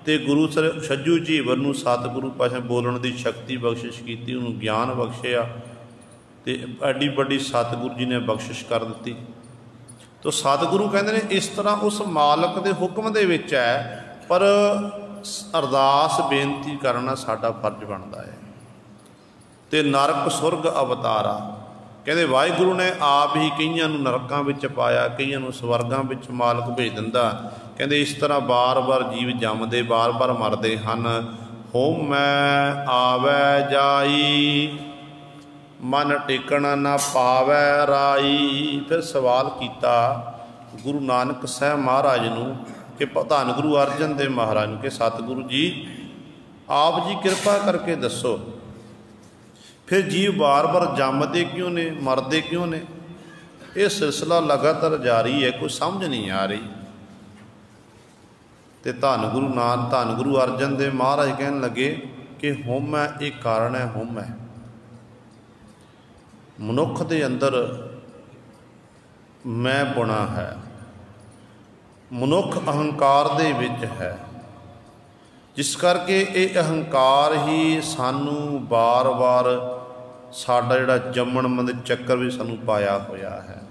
ਤੇ ਗੁਰੂ ਛੱਜੂ ਝੀਵਰ ਨੂੰ ਸਤਿਗੁਰੂ ਪਾਸ਼ਾ ਬੋਲਣ ਦੀ ਸ਼ਕਤੀ ਬਖਸ਼ਿਸ਼ ਕੀਤੀ, ਉਹਨੂੰ ਗਿਆਨ ਬਖਸ਼ਿਆ ਤੇ ਐਡੀ ਵੱਡੀ ਸਤਿਗੁਰੂ ਜੀ ਨੇ ਬਖਸ਼ਿਸ਼ ਕਰ ਦਿੱਤੀ। ਤੋ ਸਤਿਗੁਰੂ ਕਹਿੰਦੇ ਨੇ ਇਸ ਤਰ੍ਹਾਂ ਉਸ ਮਾਲਕ ਦੇ ਹੁਕਮ ਦੇ ਵਿੱਚ ਹੈ, ਪਰ ਅਰਦਾਸ ਬੇਨਤੀ ਕਰਨਾ ਸਾਡਾ ਫਰਜ਼ ਬਣਦਾ ਹੈ। ਤੇ ਨਰਕ ਸੁਰਗ ਅਵਤਾਰਾ, ਕਹਿੰਦੇ ਵਾਹਿਗੁਰੂ ਨੇ ਆਪ ਹੀ ਕਈਆਂ ਨੂੰ ਨਰਕਾਂ ਵਿੱਚ ਪਾਇਆ, ਕਈਆਂ ਨੂੰ ਸਵਰਗਾਂ ਵਿੱਚ ਮਾਲਕ ਭੇਜ ਦਿੰਦਾ। ਕਹਿੰਦੇ ਇਸ ਤਰ੍ਹਾਂ ਬਾਰ-ਬਾਰ ਜੀਵ ਜੰਮਦੇ, ਬਾਰ-ਬਾਰ ਮਰਦੇ ਹਨ। ਹੋਮੈ ਆਵੈ ਜਾਈ, ਮਨ ਟਿਕਣ ਨਾ ਪਾਵੈ ਰਾਈ। ਫਿਰ ਸਵਾਲ ਕੀਤਾ ਗੁਰੂ ਨਾਨਕ ਸਾਹਿਬ ਮਹਾਰਾਜ ਨੂੰ ਕਿ ਧੰਨ ਗੁਰੂ ਅਰਜਨ ਦੇਵ ਮਹਾਰਾਜ ਨੂੰ ਕਿ ਸਤਿਗੁਰੂ ਜੀ ਆਪ ਜੀ ਕਿਰਪਾ ਕਰਕੇ ਦੱਸੋ, ਫਿਰ ਜੀਵ ਬਾਰ-ਬਾਰ ਜੰਮਦੇ ਕਿਉਂ ਨੇ, ਮਰਦੇ ਕਿਉਂ ਨੇ? ਇਹ ਸਿਲਸਿਲਾ ਲਗਾਤਾਰ ਜਾਰੀ ਹੈ, ਕੋਈ ਸਮਝ ਨਹੀਂ ਆ ਰਹੀ। ਤੇ ਧੰਨ ਗੁਰੂ ਅਰਜਨ ਦੇਵ ਮਹਾਰਾਜ ਕਹਿਣ ਲੱਗੇ ਕਿ ਹੋਮੈ ਇਹ ਕਾਰਨ ਹੈ। ਹੋਮੈ ਮਨੁੱਖ ਦੇ ਅੰਦਰ ਮੈਂ ਪੁਣਾ ਹੈ। ਮਨੁੱਖ ਅਹੰਕਾਰ ਦੇ ਵਿੱਚ ਹੈ, ਜਿਸ ਕਰਕੇ ਇਹ ਅਹੰਕਾਰ ਹੀ ਸਾਨੂੰ ਵਾਰ-ਵਾਰ ਸਾਡਾ ਜਿਹੜਾ ਜੰਮਣ ਮਰਨ ਦੇ ਚੱਕਰ ਵੀ ਸਾਨੂੰ ਪਾਇਆ ਹੋਇਆ ਹੈ।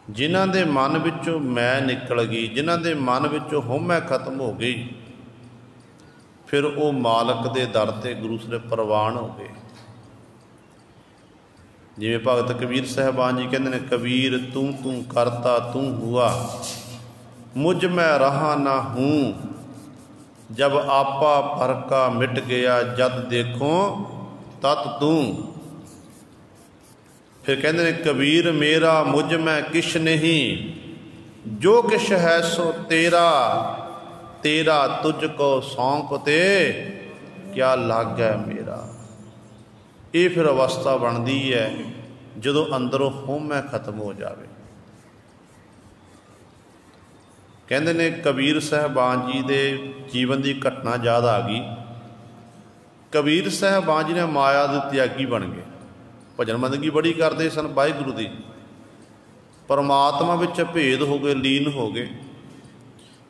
ਜਿਨ੍ਹਾਂ ਦੇ ਮਨ ਵਿੱਚੋਂ ਮੈਂ ਨਿਕਲ ਗਈ, ਜਿਨ੍ਹਾਂ ਦੇ ਮਨ ਵਿੱਚੋਂ ਹਉਮੈ ਖਤਮ ਹੋ ਗਈ, ਫਿਰ ਉਹ ਮਾਲਕ ਦੇ ਦਰ 'ਤੇ ਗੁਰੂ ਸਾਹਿਬ ਪ੍ਰਵਾਨ ਹੋ ਗਏ। ਜਿਵੇਂ ਭਗਤ ਕਬੀਰ ਸਾਹਿਬਾਨ ਜੀ ਕਹਿੰਦੇ ਨੇ, ਕਬੀਰ ਤੂੰ ਤੂੰ ਕਰਤਾ ਤੂੰ ਹੁਆ, ਮੁਝ ਮੈਂ ਰਹਾ ਨਾ ਹੂੰ, ਜਬ ਆਪਾ ਫਰਕਾ ਮਿਟ ਗਿਆ, ਜਦ ਦੇਖੋ ਤਤ ਤੂੰ। ਫਿਰ ਕਹਿੰਦੇ ਨੇ, ਕਬੀਰ ਮੇਰਾ ਮੁਝ ਮੈਂ ਕਿਛ ਨਹੀਂ, ਜੋ ਕਿਛ ਹੈ ਸੋ ਤੇਰਾ, ਤੇਰਾ ਤੁਝ ਕੋ ਸੌਂਪ ਤੇ ਕਿਆ ਲਾਗੈ ਮੇਰਾ। ਇਹ ਫਿਰ ਅਵਸਥਾ ਬਣਦੀ ਹੈ ਜਦੋਂ ਅੰਦਰੋਂ ਹਉਮੈ ਖਤਮ ਹੋ ਜਾਵੇ। ਕਹਿੰਦੇ ਨੇ ਕਬੀਰ ਸਾਹਿਬਾਨ ਜੀ ਦੇ ਜੀਵਨ ਦੀ ਘਟਨਾ ਯਾਦ ਆ ਗਈ। ਕਬੀਰ ਸਾਹਿਬਾਨ ਜੀ ਨੇ ਮਾਇਆ ਦੇ ਤਿਆਗੀ ਬਣ ਗਏ, ਭਜਨ ਬੰਦਗੀ ਬੜੀ ਕਰਦੇ ਸਨ ਵਾਹਿਗੁਰੂ ਦੀ, ਪਰਮਾਤਮਾ ਵਿੱਚ ਭੇਦ ਹੋ ਗਏ, ਲੀਨ ਹੋ ਗਏ,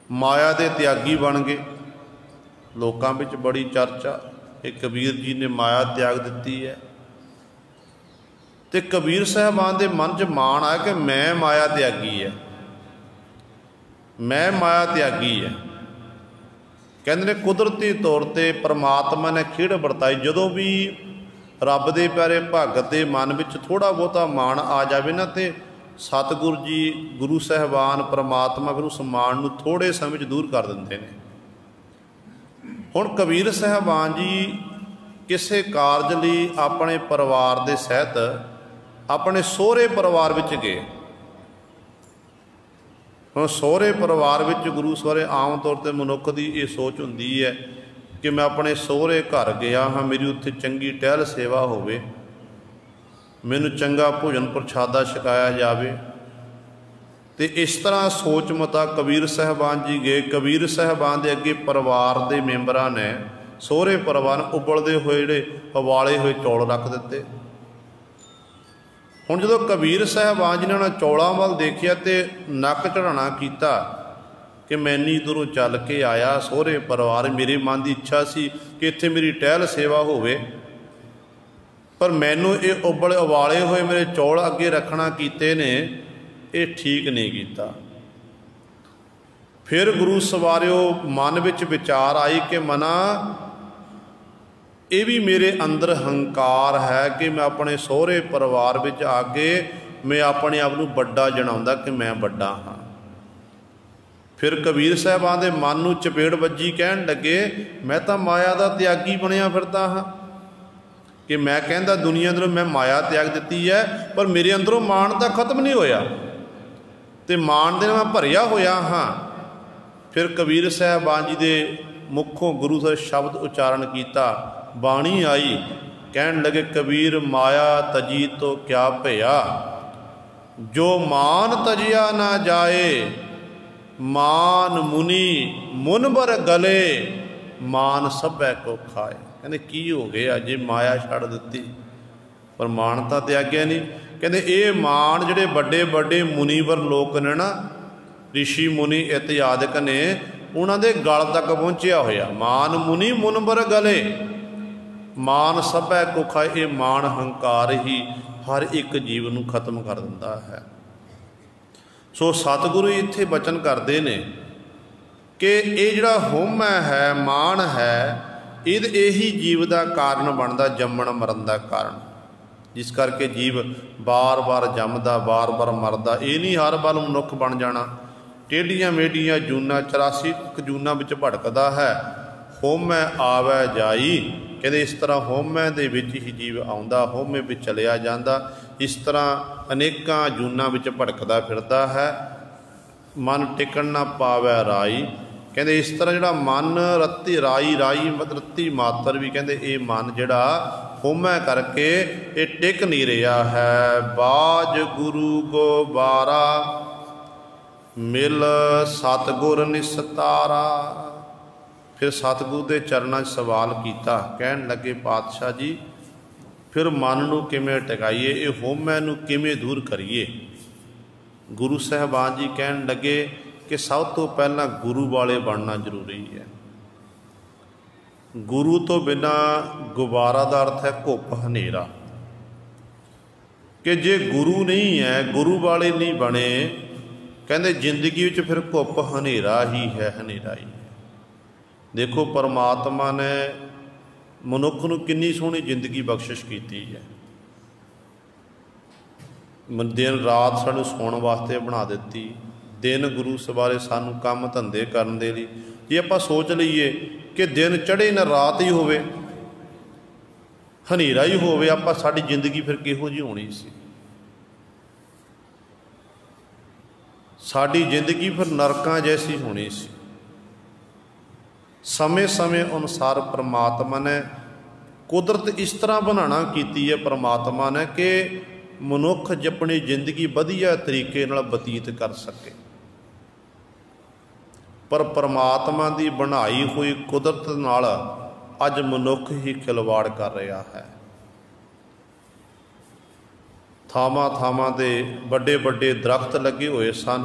ਮਾਇਆ ਦੇ ਤਿਆਗੀ ਬਣ ਗਏ। ਲੋਕਾਂ ਵਿੱਚ ਬੜੀ ਚਰਚਾ ਇਹ ਕਬੀਰ ਜੀ ਨੇ ਮਾਇਆ ਤਿਆਗ ਦਿੱਤੀ ਹੈ। ਤੇ ਕਬੀਰ ਸਾਹਿਬਾਨ ਦੇ ਮਨ 'ਚ ਮਾਣ ਆਇਆ ਕਿ ਮੈਂ ਮਾਇਆ ਤਿਆਗੀ ਹੈ, ਮੈਂ ਮਾਇਆ ਤਿਆਗੀ ਹੈ। ਕਹਿੰਦੇ ਨੇ ਕੁਦਰਤੀ ਤੌਰ 'ਤੇ ਪਰਮਾਤਮਾ ਨੇ ਖੇਡ ਵਰਤਾਈ। ਜਦੋਂ ਵੀ ਰੱਬ ਦੇ ਪਿਆਰੇ ਭਗਤ ਦੇ ਮਨ ਵਿੱਚ ਥੋੜ੍ਹਾ ਬਹੁਤਾ ਮਾਣ ਆ ਜਾਵੇ ਨਾ, ਤੇ ਸਤਿਗੁਰੂ ਜੀ ਗੁਰੂ ਸਾਹਿਬਾਨ ਪਰਮਾਤਮਾ ਫਿਰ ਉਸ ਮਾਣ ਨੂੰ ਥੋੜ੍ਹੇ ਸਮੇਂ 'ਚ ਦੂਰ ਕਰ ਦਿੰਦੇ ਨੇ। ਹੁਣ ਕਬੀਰ ਸਾਹਿਬਾਨ ਜੀ ਕਿਸੇ ਕਾਰਜ ਲਈ ਆਪਣੇ ਪਰਿਵਾਰ ਦੇ ਸਹਿਤ ਆਪਣੇ ਸਹੁਰੇ ਪਰਿਵਾਰ ਵਿੱਚ ਗਏ। ਹੁਣ ਸਹੁਰੇ ਪਰਿਵਾਰ ਵਿੱਚ ਗੁਰੂ ਸਹੁਰੇ ਆਮ ਤੌਰ 'ਤੇ ਮਨੁੱਖ ਦੀ ਇਹ ਸੋਚ ਹੁੰਦੀ ਹੈ ਕਿ ਮੈਂ ਆਪਣੇ ਸਹੁਰੇ ਘਰ ਗਿਆ ਹਾਂ, ਮੇਰੀ ਉੱਥੇ ਚੰਗੀ ਟਹਿਲ ਸੇਵਾ ਹੋਵੇ, ਮੈਨੂੰ ਚੰਗਾ ਭੋਜਨ ਪ੍ਰਸ਼ਾਦਾ ਛਕਾਇਆ ਜਾਵੇ। ਤੇ ਇਸ ਤਰ੍ਹਾਂ ਸੋਚ ਮਤਾ ਕਬੀਰ ਸਾਹਿਬਾਨ ਜੀ ਗਏ। ਕਬੀਰ ਸਾਹਿਬਾਨ ਦੇ ਅੱਗੇ ਪਰਿਵਾਰ ਦੇ ਮੈਂਬਰਾਂ ਨੇ, ਸਹੁਰੇ ਪਰਿਵਾਰ, ਉਬਲਦੇ ਹੋਏ ਜਿਹੜੇ ਉਬਾਲੇ ਹੋਏ ਚੌਲ ਰੱਖ ਦਿੱਤੇ। ਹੁਣ ਜਦੋਂ ਕਬੀਰ ਸਾਹਿਬਾਨ ਜੀ ਨੇ ਉਹਨਾਂ ਚੌਲਾਂ ਵੱਲ ਦੇਖਿਆ ਤੇ ਨੱਕ ਚੜ੍ਹਾਉਣਾ ਕੀਤਾ ਕਿ ਮੈਂ ਇੰਨੀ ਦੂਰੋਂ ਚੱਲ ਕੇ ਆਇਆ ਸਹੁਰੇ ਪਰਿਵਾਰ, ਮੇਰੇ ਮਨ ਦੀ ਇੱਛਾ ਸੀ ਕਿ ਇੱਥੇ ਮੇਰੀ ਟਹਿਲ ਸੇਵਾ ਹੋਵੇ, ਪਰ ਮੈਨੂੰ ਇਹ ਉਬਾਲੇ ਹੋਏ ਮੇਰੇ ਚੌਲ ਅੱਗੇ ਰੱਖਣਾ ਕੀਤੇ ਨੇ, ਇਹ ਠੀਕ ਨਹੀਂ ਕੀਤਾ। ਫਿਰ ਗੁਰੂ ਸਵਾਰਿਓ ਮਨ ਵਿੱਚ ਵਿਚਾਰ ਆਈ ਕਿ ਮਨਾ ਇਹ ਵੀ ਮੇਰੇ ਅੰਦਰ ਹੰਕਾਰ ਹੈ ਕਿ ਮੈਂ ਆਪਣੇ ਸਹੁਰੇ ਪਰਿਵਾਰ ਵਿੱਚ ਆ ਕੇ ਮੈਂ ਆਪਣੇ ਆਪ ਨੂੰ ਵੱਡਾ ਜਣਾਉਂਦਾ ਕਿ ਮੈਂ ਵੱਡਾ ਹਾਂ। ਫਿਰ ਕਬੀਰ ਸਾਹਿਬਾਨ ਦੇ ਮਨ ਨੂੰ ਚਪੇੜ ਵੱਜੀ, ਕਹਿਣ ਲੱਗੇ ਮੈਂ ਤਾਂ ਮਾਇਆ ਦਾ ਤਿਆਗੀ ਬਣਿਆ ਫਿਰਦਾ ਹਾਂ, ਕਿ ਮੈਂ ਕਹਿੰਦਾ ਦੁਨੀਆ ਅੰਦਰੋਂ ਮੈਂ ਮਾਇਆ ਤਿਆਗ ਦਿੱਤੀ ਹੈ, ਪਰ ਮੇਰੇ ਅੰਦਰੋਂ ਮਾਣ ਤਾਂ ਖਤਮ ਨਹੀਂ ਹੋਇਆ ਤੇ ਮਾਣ ਦੇ ਨਾਲ ਮੈਂ ਭਰਿਆ ਹੋਇਆ ਹਾਂ। ਫਿਰ ਕਬੀਰ ਸਾਹਿਬਾਨ ਜੀ ਦੇ ਮੁੱਖੋਂ ਗੁਰੂ ਸਾਹਿਬ ਸ਼ਬਦ ਉਚਾਰਨ ਕੀਤਾ, ਬਾਣੀ ਆਈ, ਕਹਿਣ ਲੱਗੇ ਕਬੀਰ ਮਾਇਆ ਤਜੀ ਤੋ ਕਿਆ ਭਇਆ, ਜੋ ਮਾਨ ਤਜਿਆ ਨਾ ਜਾਏ, ਮਾਨ ਮੁਨੀ ਮੁਨਬਰ ਗਲੇ, ਮਾਨ ਸਭੈ ਕੋ ਖਾਏ। ਕਹਿੰਦੇ ਕੀ ਹੋ ਗਿਆ ਜੇ ਮਾਇਆ ਛੱਡ ਦਿੱਤੀ ਪਰ ਮਾਣ ਤਾਂ ਤਿਆਗਿਆ ਨਹੀਂ। ਕਹਿੰਦੇ ਇਹ ਮਾਣ ਜਿਹੜੇ ਵੱਡੇ ਵੱਡੇ ਮੁਨੀਵਰ ਲੋਕ ਨੇ ਨਾ, ਰਿਸ਼ੀ ਮੁਨੀ ਇਤਿਆਦਿਕ ਨੇ, ਉਹਨਾਂ ਦੇ ਗਲ ਤੱਕ ਪਹੁੰਚਿਆ ਹੋਇਆ। ਮਾਨ ਮੁਨੀ ਮੁਨਬਰ ਗਲੇ, ਮਾਨ ਸਭੈ ਕੋ ਖਾਏ। ਇਹ ਮਾਣ ਹੰਕਾਰ ਹੀ ਹਰ ਇੱਕ ਜੀਵ ਨੂੰ ਖਤਮ ਕਰ ਦਿੰਦਾ ਹੈ। ਸੋ ਸਤਿਗੁਰੂ ਇੱਥੇ ਬਚਨ ਕਰਦੇ ਨੇ ਕਿ ਇਹ ਜਿਹੜਾ ਹਉਮੈ ਹੈ, ਮਾਣ ਹੈ, ਇਹੀ ਜੀਵ ਦਾ ਕਾਰਨ ਬਣਦਾ, ਜੰਮਣ ਮਰਨ ਦਾ ਕਾਰਨ, ਜਿਸ ਕਰਕੇ ਜੀਵ ਬਾਰ-ਬਾਰ ਜੰਮਦਾ, ਬਾਰ-ਬਾਰ ਮਰਦਾ। ਇਹ ਨਹੀਂ ਹਰ ਪਲ ਮਨੁੱਖ ਬਣ ਜਾਣਾ। ਟੇਢੀਆਂ ਮੇਢੀਆਂ ਜੂਨਾਂ, 84 ਜੂਨਾਂ ਵਿੱਚ ਭਟਕਦਾ ਹੈ। ਹਉਮੈ ਆਵੈ ਜਾਈ, ਕਹਿੰਦੇ ਇਸ ਤਰ੍ਹਾਂ ਹਉਮੈ ਦੇ ਵਿੱਚ ਹੀ ਜੀਵ ਆਉਂਦਾ, ਹਉਮੈ ਵਿੱਚ ਚਲਿਆ ਜਾਂਦਾ। ਇਸ ਤਰ੍ਹਾਂ ਅਨੇਕਾਂ ਜੂਨਾਂ ਵਿੱਚ ਭਟਕਦਾ ਫਿਰਦਾ ਹੈ। ਮਨ ਟਿਕਣ ਨਾ ਪਾਵੈ ਰਾਈ, ਕਹਿੰਦੇ ਇਸ ਤਰ੍ਹਾਂ ਜਿਹੜਾ ਮਨ ਰੱਤੀ ਰਾਈ ਮਤਲਬ ਰੱਤੀ ਮਾਤਰ ਵੀ, ਕਹਿੰਦੇ ਇਹ ਮਨ ਜਿਹੜਾ ਹਉਮੈ ਕਰਕੇ ਇਹ ਟਿਕ ਨਹੀਂ ਰਿਹਾ ਹੈ। ਬਾਜ ਗੁਰੂ ਗੋਬਾਰਾ, ਮਿਲ ਸਤਿਗੁਰ ਨਿਸਤਾਰਾ। ਫਿਰ ਸਤਿਗੁਰੂ ਦੇ ਚਰਨਾਂ 'ਚ ਸਵਾਲ ਕੀਤਾ, ਕਹਿਣ ਲੱਗੇ ਪਾਤਸ਼ਾਹ ਜੀ फिर मन नूं किवें टिकाईए, ये होमै नूं किवें दूर करिए। गुरु साहिबान जी कहन लगे कि सब तो पहला गुरु वाले बनना जरूरी है। गुरु तो बिना गुबारा का अर्थ है घुप हनेरा, कि जे गुरु नहीं है, गुरु वाले नहीं बने, कहते जिंदगी विच फिर घुप हनेरा ही है, हनेरा ही है। देखो परमात्मा ने मनुख नूं कितनी सोहनी जिंदगी बख्शिश की है। दिन रात सानू सौण वास्ते बना दी, दिन गुरु सवारे सानू काम धंधे करन दे लई। जे आपां सोच लईए कि दिन चढ़े न रात ही होवे, हनेरा ही होवे, आपां साडी जिंदगी फिर किहो जी होनी सी? साडी जिंदगी फिर नरकां जैसी होनी सी। समय समय अनुसार परमात्मा ने कुदरत इस तरह बनाना कीती है परमात्मा ने कि मनुख अपनी जिंदगी वधिया तरीके नाल बतीत कर सके। पर परमात्मा की बनाई हुई कुदरत नाल अज मनुख ही खिलवाड़ कर रहा है। थावां थावां ते बड़े बड़े दरख्त लगे हुए सन,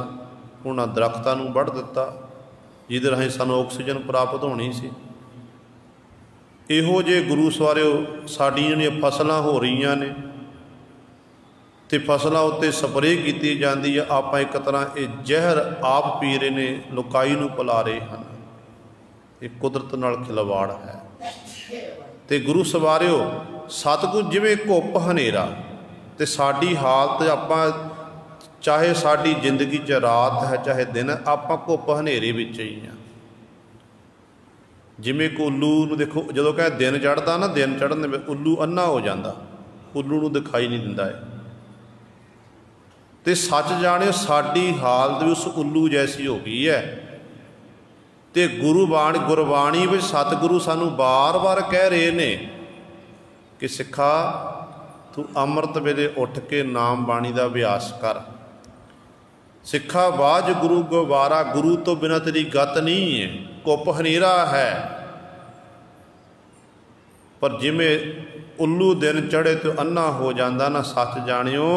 उन्हां दरख्तां नूं वढ़ दिता जिहदे राहीं सानूं ऑक्सीजन प्राप्त होनी सी। इहो जे गुरु सवारिओ साडीआं जिहड़ियां फसलां हो रहीआं ने ते फसलां उत्ते स्प्रे की जाती है, आपां एक तरह ये जहर आप पी रहे ने, लुकाई नूं पिला रहे हैं। ये कुदरत नाल खिलवाड़ है। ते गुरु सवारिओ सतगुर जिवें घुप हनेरा, ते साडी हालत आपां चाहे साडी जिंदगी च रात है चाहे दिन, आपां घुप हनेरे विच ही हैं। जिमें को उल्लू नूं देखो, जदों कह दिन चढ़दा ना, दिन चढ़न दे उल्लू अन्ना हो जाता, उल्लू नूं दिखाई नहीं दिंदा है। ते सच जाने साडी हालत भी उस उल्लू जैसी हो गई है। ते गुरबाणी विच सतगुरु सानू बार बार कह रहे ने कि सिखा तू अमृत वेले उठ के नाम बाणी का अभ्यास कर। सिखा बाज गुरु गवारा, गुरु तो बिना तेरी गत नहीं है, घुप हनेरा है। पर जिमें उल्लू दिन चढ़े तो अन्ना हो जाता ना, सच जानियो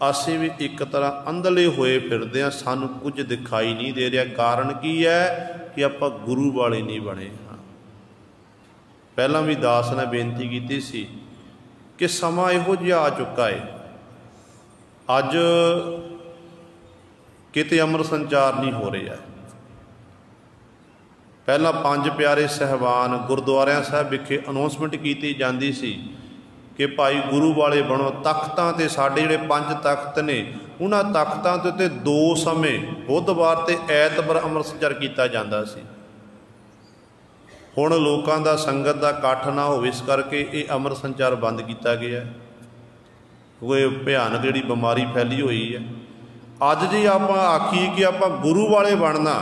असीं भी एक तरह अंधले होए फिरदे हां, सानू कुछ दिखाई नहीं दे रहा। कारण की है कि आपां गुरु वाले नहीं बने हाँ। पहलां भी दास ने बेनती की सी कि समा इहो जिहा आ चुका है, अज किते अमर संचार नहीं हो रहा है। पहला 5 प्यारे साहबान गुरुद्वारियां साहब विखे अनाउंसमेंट की जाती सी कि भाई गुरु वाले बनो। तख्तां ते साडे जिहड़े 5 तख्त ने, उन्हां तख्तां ते उत्ते 2 समय बुधवार ते ऐतवार अमर संचार किया जाता सी। हुण लोकां दा संगत दा इकट्ठ ना होवे, इस करके ये अमर संचार बंद किया गया है। कोई भयानक जिहड़ी बीमारी फैली हुई है। अज जी आपां आखीए कि आपां गुरु वाले बनना,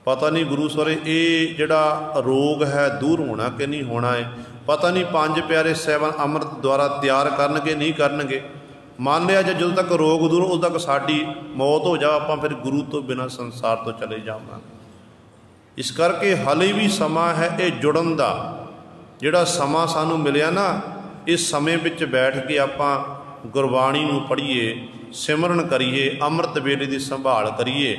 पता नहीं गुरु सवारे ये जिहड़ा रोग है दूर होना कि नहीं होना है। पता नहीं 5 प्यारे साहिबान अमृत द्वारा तैयार करनगे नहीं करनगे। मान लिया जो तक रोग दूर उदों तक साडी मौत हो जाए, आपां फिर गुरु तो बिना संसार तो चले जावांगे। इस करके हाले भी समा है ये जुड़न दा, जिहड़ा समा सानू मिलिया ना, इस समय विच बैठ के आपां गुरबाणी नूं पढ़ीए, सिमरन करिए, अमृत वेले की संभाल करिए,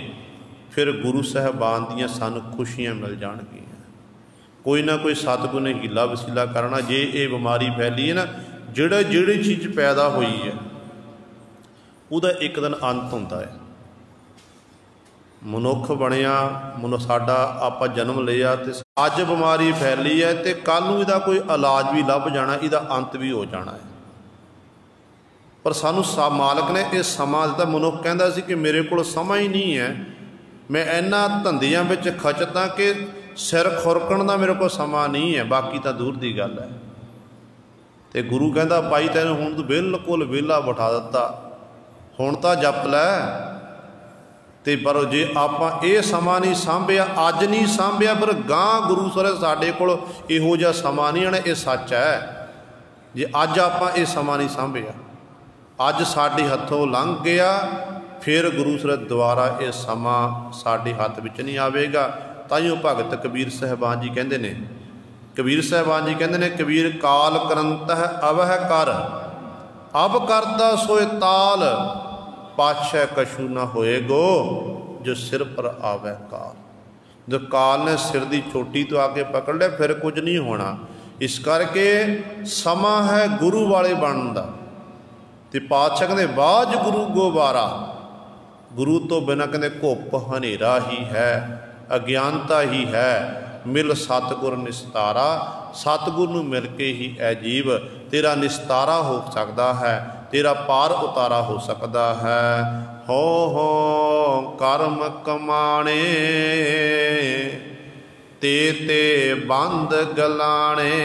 फिर गुरु साहिबान दियां सानू खुशियां मिल जाणगियां। कोई ना कोई सतगुर ने हीला वसीला करना। जे ये बीमारी फैली है ना, जिहड़ी चीज़ पैदा हुई है उहदा एक दिन अंत होंदा है। मनुख बनिया, साडा आपां जन्म लिया ते अज बीमारी फैली है तो कल नूं इहदा कोई इलाज भी लभ जाना, इहदा अंत भी हो जाना है। पर सानू मालक ने यह समा दिता। मनुख कहता सी कि मेरे को समा ही नहीं है, मैं इन्हां धंधियां विच खचत हां कि सिर खुरकण दा मेरे को समा नहीं है, बाकी तो दूर की गल है। तो गुरु कहता भाई तैनूं हुण तूं बिल्कुल वेला बिठा दिता, हुण तां जप लै। तो पर जे आपां ये समा नहीं सांभिया, अज नहीं सांभिया, पर गांह गुरु सर साडे कोल इहो जिहा समा नहीं आना। ये सच है। जे अज आपां ये समा नहीं सांभिया, अज साडे हथों लंघ गया, फिर गुरु सर द्वारा ये समा साडे हथ विच नहीं आवेगा। ताइयों भगत कबीर साहिबान जी कहते हैं कबीर साहिबान जी कहते हैं, कबीर काल करंत है अवह कर, अब करता सोए ताल, पाछै कछु न होएगो, जो सिर पर आवे काल। जो काल ने सिर की चोटी तो आके पकड़ लिया, फिर कुछ नहीं होना। इस करके समा है गुरु वाले बनने का। तो पातशाह कहते बाज गुरु गोबारा, गुरु तो बिना कहते घुप हनेरा ही है, अज्ञानता ही है, मिल सतगुर निस्तारा। सतगुर नूं मिल के ही ए जीव तेरा निस्तारा हो सकता है, तेरा पार उतारा हो सकता है। हो कर्म कमाणे, ते बंद गलाणे।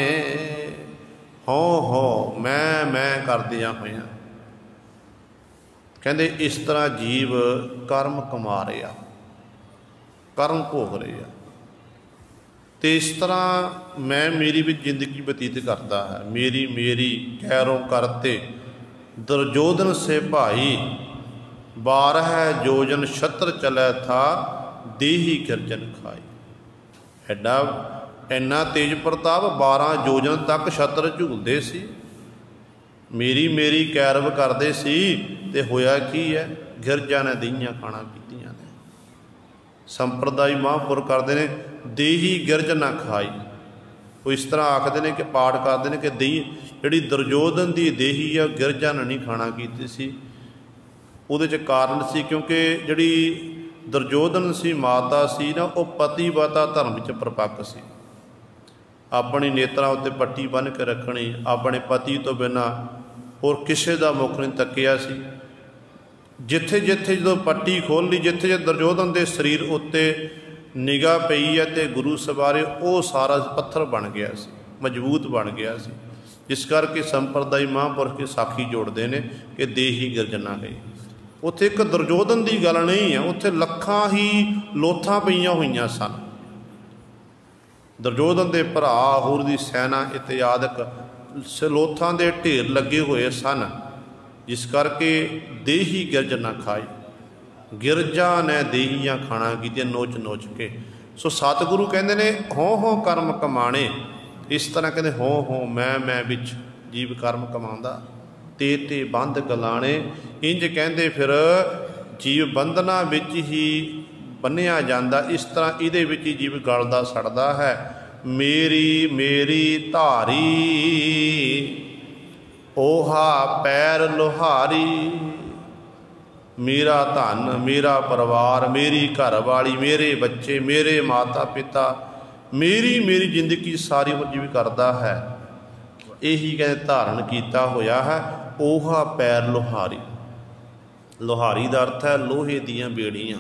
हो मैं करदिया होया। कहते इस तरह जीव कर्म कमा रहा, कर्म भोग रहा, तो इस तरह मैं मेरी भी जिंदगी बतीत करता है। मेरी मेरी कैरों करते दुर्योधन से भाई, 12 योजन छत्र चलै था, देही गर्जन खाई। एडा इन्ना तेज प्रताप, 12 योजन तक छत्र झूलते सी, मेरी मेरी कैरव करते सी, ते होया की है, गिरजा ने दहियाँ खाना कीतियां ने। संप्रदाय महापुर करते हैं देही गिरज ना खाई। वो इस तरह आखते हैं कि पाठ करते हैं कि दही जी दुर्योधन की देही है गिरजा ने नहीं खाना की सी। उहदे च कारण सी क्योंकि जी दुर्योधन सी माता सी ना, वो पतिवता धर्म च परपक्क सी। अपनी नेत्रां उत्ते पट्टी बन के रखनी, अपने पति तो बिना होर किसी का मुख नहीं तकिया सी। जिथे जिथे जो पट्टी खोल ली, जिथे जिथे दुर्योधन के शरीर उत्ते निगाह पई है तो गुरु सवारे वो सारा पत्थर बन गया सी, मजबूत बन गया सी। इस करके संप्रदाय महापुरुष की साखी जोड़ते हैं कि देही गर्जना गई। उत्थे एक दुर्योधन की गल नहीं है, उत्थे लखां ही लोथां पईयां होईयां सन। दुर्योधन के भरा होर दी सैना इत्यादक लोथां दे ढेर लगे हुए सन। जिस करके देही गिरज ना खाई, गिरजा ने देहियां खाना की नोच नोच के। सो सतगुरु कहते ने हो कर्म कमाने। इस तरह कहते हो मैं बिच जीव कर्म कमांदा, ते बंद गलाने। इंज कहते फिर जीव बंधना विच ही बन्निया जाता। इस तरह इहदे विच ही जीव गलदा सड़दा है। मेरी मेरी धारी, ओहा पैर लोहारी। मेरा धन, मेरा परिवार, मेरी घरवाली, मेरे बच्चे, मेरे माता पिता, मेरी मेरी जिंदगी सारी वो जीव करता है। यही कहते धारण किया होया है। ओहा पैर लोहारी, लोहारी का अर्थ है लोहे दियां बेड़ियां।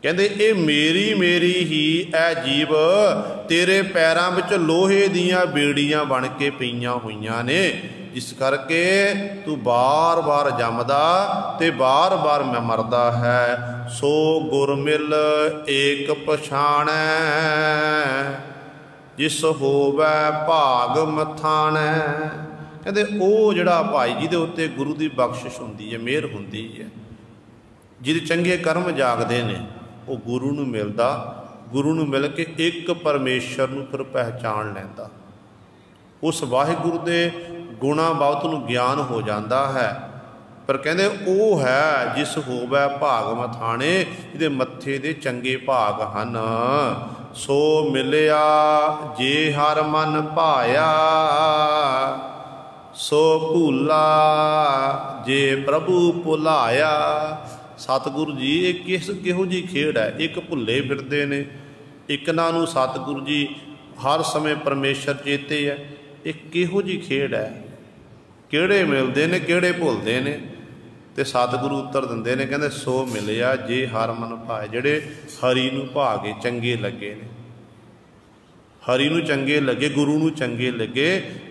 कहते ये मेरी मेरी ही ए जीव तेरे पैरों में लोहे दियां बेड़ियां बन के पईयां हुईयां ने। जिस करके तू बार बार जमदा ते बार बार मैं मरदा है। सो गुर मिल एक पछाणै, जिस होवै भाग मथाणै। कहते वो जिहड़ा भाई जिहदे उत्ते गुरु की बख्शिश हुंदी है, मेहर हुंदी है, जिहदे चंगे कर्म जागदे ने, वो गुरु नूं मिलदा। गुरु नूं मिल के एक परमेश्वर नूं फिर पहचान लैंदा। उस वाहिगुरु दे गुणा बहुत नूं ज्ञान हो जाता है। पर कहते वो है जिस होवै भाग मथाणे, जिहदे मत्थे दे चंगे भाग हन। सो मिलिया जे हर मन भाया, सो भूला जे प्रभु भुलाया। सतगुरु जी ये किहो जी खेड है। एक भुले फिरदे ने, एक नानू सतगुरु जी हर समय परमेश्वर चेते है। एक किहो जी खेड है। किहड़े मिलते ने किहड़े भुलते ने। तो सतगुरु उत्तर दिंदे ने, कहते सो मिलिया जे हर मन भाए। जिहड़े हरि नूं भागे चंगे लगे ने, हरि नूं चंगे लगे, गुरु नूं चंगे लगे,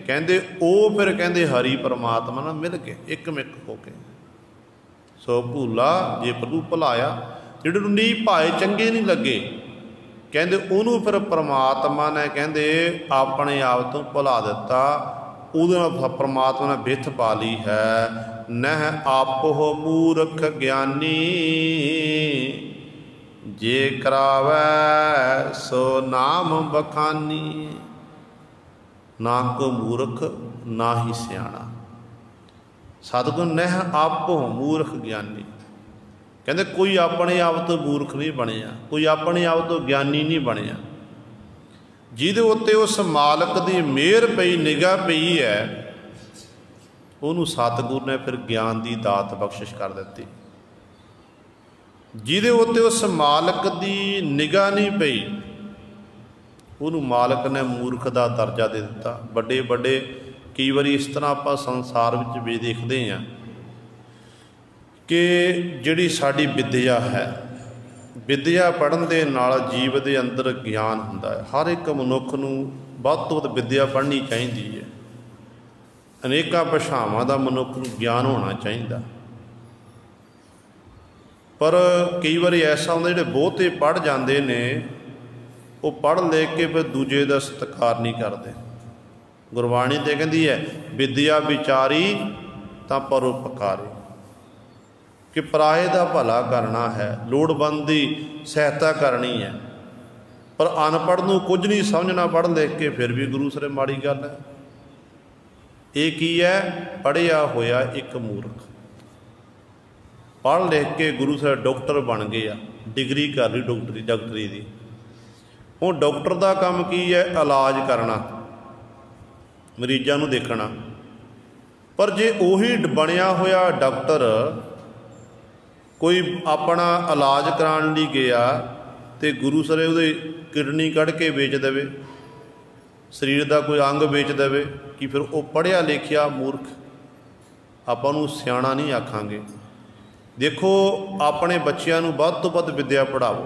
कहते वो फिर कहते हरि परमात्मा नाल मिल के एक मिक हो के। सो भूला जे प्रभु भुलाया। जिहड़े नूं नहीं भाए, चंगे नहीं लगे, कहते उन्होंने फिर परमात्मा ने कहते अपने आप तो भुला दिता। उहदे नाल परमात्मा ने बिथ पा ली है। नह आपो मूर्ख ज्ञानी, जे करावै सो नाम बखानी। ना को मूर्ख ना ही सियाणा। सतगुर नह आपो मूर्ख ज्ञानी। कहते कोई अपने आप तो मूर्ख नहीं बनया, कोई अपने आप तो ज्ञानी नहीं बनया। जिहदे उत्ते उस मालक की मेहर पई, निगाह पई है, उन्होंने सतगुर ने फिर ज्ञान की दात बख्शिश कर दी। जिहदे उत्ते उस मालक की निगाह नहीं पई, उन्होंने मालक ने मूर्ख का दर्जा दे दिता। बड़े बड़े कई बार इस तरह आप संसार में भी देखते हैं कि जिहड़ी साडी विद्या है, विद्या पढ़न दे नाल जीव दे अंदर ज्ञान हुंदा है। हर एक मनुख नूं वध तों वध विद्या पढ़नी चाहिदी है। अनेकां भाषावां दा मनुख नूं ज्ञान होना चाहिए। पर कई बार ऐसा होंदा जिहड़े बहुते पढ़ जाते ने, वो पढ़ ले के फिर दूजे का सत्कार नहीं करते। गुरबाणी तो कहती है विद्या विचारी तां परोपकारी, कि पराए का भला करना है, लोड़वंद की सहायता करनी है। पर अनपढ़ नूं कुछ नहीं समझना पढ़ लिख के, फिर भी गुरु सरे माड़ी गल है। ये की है? पढ़िया होया एक मूर्ख। पढ़ लिख के गुरु सर डॉक्टर बन गए, डिग्री कर ली डॉक्टरी की। हुण डॉक्टर का काम की है? इलाज करना, मरीज़ां नूं देखना। पर जे उही बनिया होया डॉक्टर कोई अपना इलाज कराने लई गया तो गुरु सरे उहदी किडनी कढ़ के बेच देवे, शरीर का कोई अंग बेच देवे, कि फिर वो पढ़िया लिखिया मूर्ख? आपां नूं सियाणा नहीं आखांगे। देखो अपने बच्चों नूं वध तों वध विद्या पढ़ाओ।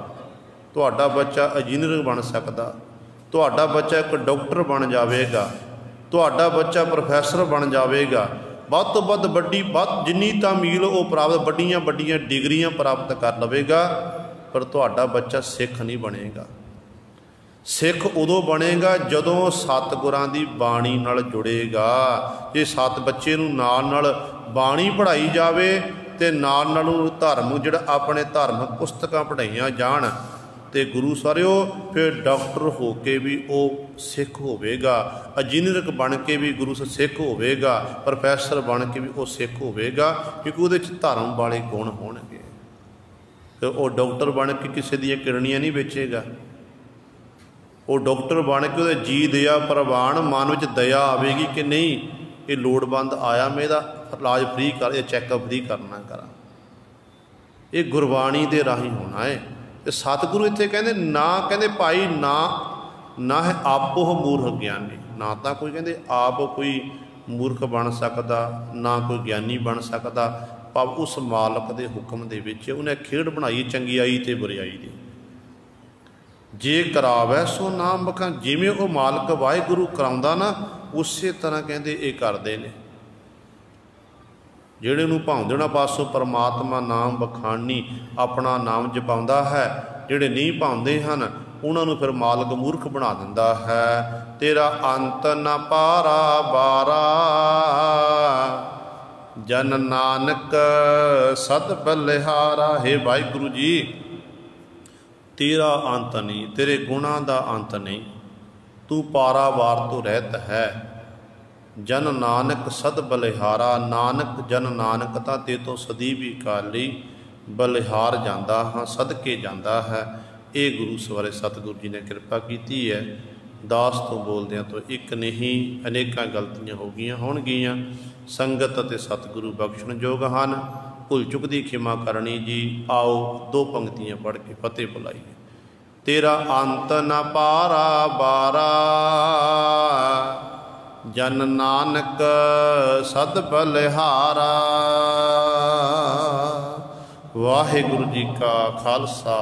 तुहाडा बच्चा इंजीनियर बन सकदा, तुहाडा बच्चा एक डॉक्टर बन जाएगा, तुहाडा बच्चा प्रोफैसर बन जाएगा। वध तो वध वड्डी जिन्नी तामील वो प्राप्त वड्डियां वड्डियां डिग्रियां प्राप्त कर लवेगा, पर तुहाडा बच्चा सिख नहीं बनेगा। सिख उदों बनेगा जदों सतगुरां दी बाणी नाल जुड़ेगा। जे सत बच्चे नूं नाल नाल बाणी पढ़ाई जावे ते नाल नाल धर्म जिहड़ा अपने धार्मिक पुस्तकां पढ़ाईयां जाण, ते गुरु सारिओ फिर डॉक्टर हो के भी वो सिख होवेगा, इंजीनियर बन के भी गुरु से सिख होवेगा, प्रोफैसर बन के भी वो सिख होवेगा, क्योंकि उहदे च धर्म वाले गुण होणगे। तो वो डॉक्टर बन के किसी दी किडनियां नहीं बेचेगा। वो डॉक्टर बन के उहदे जी दया प्रवान मन में दया आवेगी कि नहीं, ये लोड़वंद आया, मैं इहदा इलाज फ्री कर, चैकअप फ्री करना करा। ये गुरबाणी दे राही होना है। तो सतगुरु इत्थे कहंदे ना, कहंदे भाई ना है आपो मूर्ख ज्ञानी। ना तो कोई कहंदे आप कोई मूर्ख बन सकदा, ना कोई ज्ञानी बन सकदा, पर उस मालक के हुक्म दे विच उन्हें खेड बनाई चंगियाई ते बुरियाई दी। जे करावै सो नाम बखां, जिवें वो मालक वाहिगुरु कराउंदा ना, उस तरह कहंदे ये करदे ने। जिहड़े नूं भाउंदे उन्हां पासों परमात्मा नाम बखानी अपना नाम जपाउंदा है, जिहड़े नहीं भाउंदे हन उन्हां नूं फिर मालक मूर्ख बना दिंदा है। तेरा अंत न पारा बारा, जन नानक सत बलिहारा। हे वाहिगुरू जी, तेरा अंत नहीं, तेरे गुणां दा अंत नहीं, तू पारावार तो रहत है। जन नानक सद बलिहारा, नानक जन नानक तां ते तो सदी भी काली बलिहार जाता हाँ, सदके जाता है। ये गुरु सवारे सतगुरु जी ने कृपा की है। दास तो बोलदे तो एक नहीं अनेकां गलतियां हो गई होणगियां। संगत अते सतगुरु बख्शण योग हन। भुल चुक दी खिमा करनी जी। आओ दो पंक्तियां पढ़ के फतेह बुलाइए। तेरा अंत न पारा बारा, जन नानक सद बलिहारा। वाहिगुरू जी का खालसा।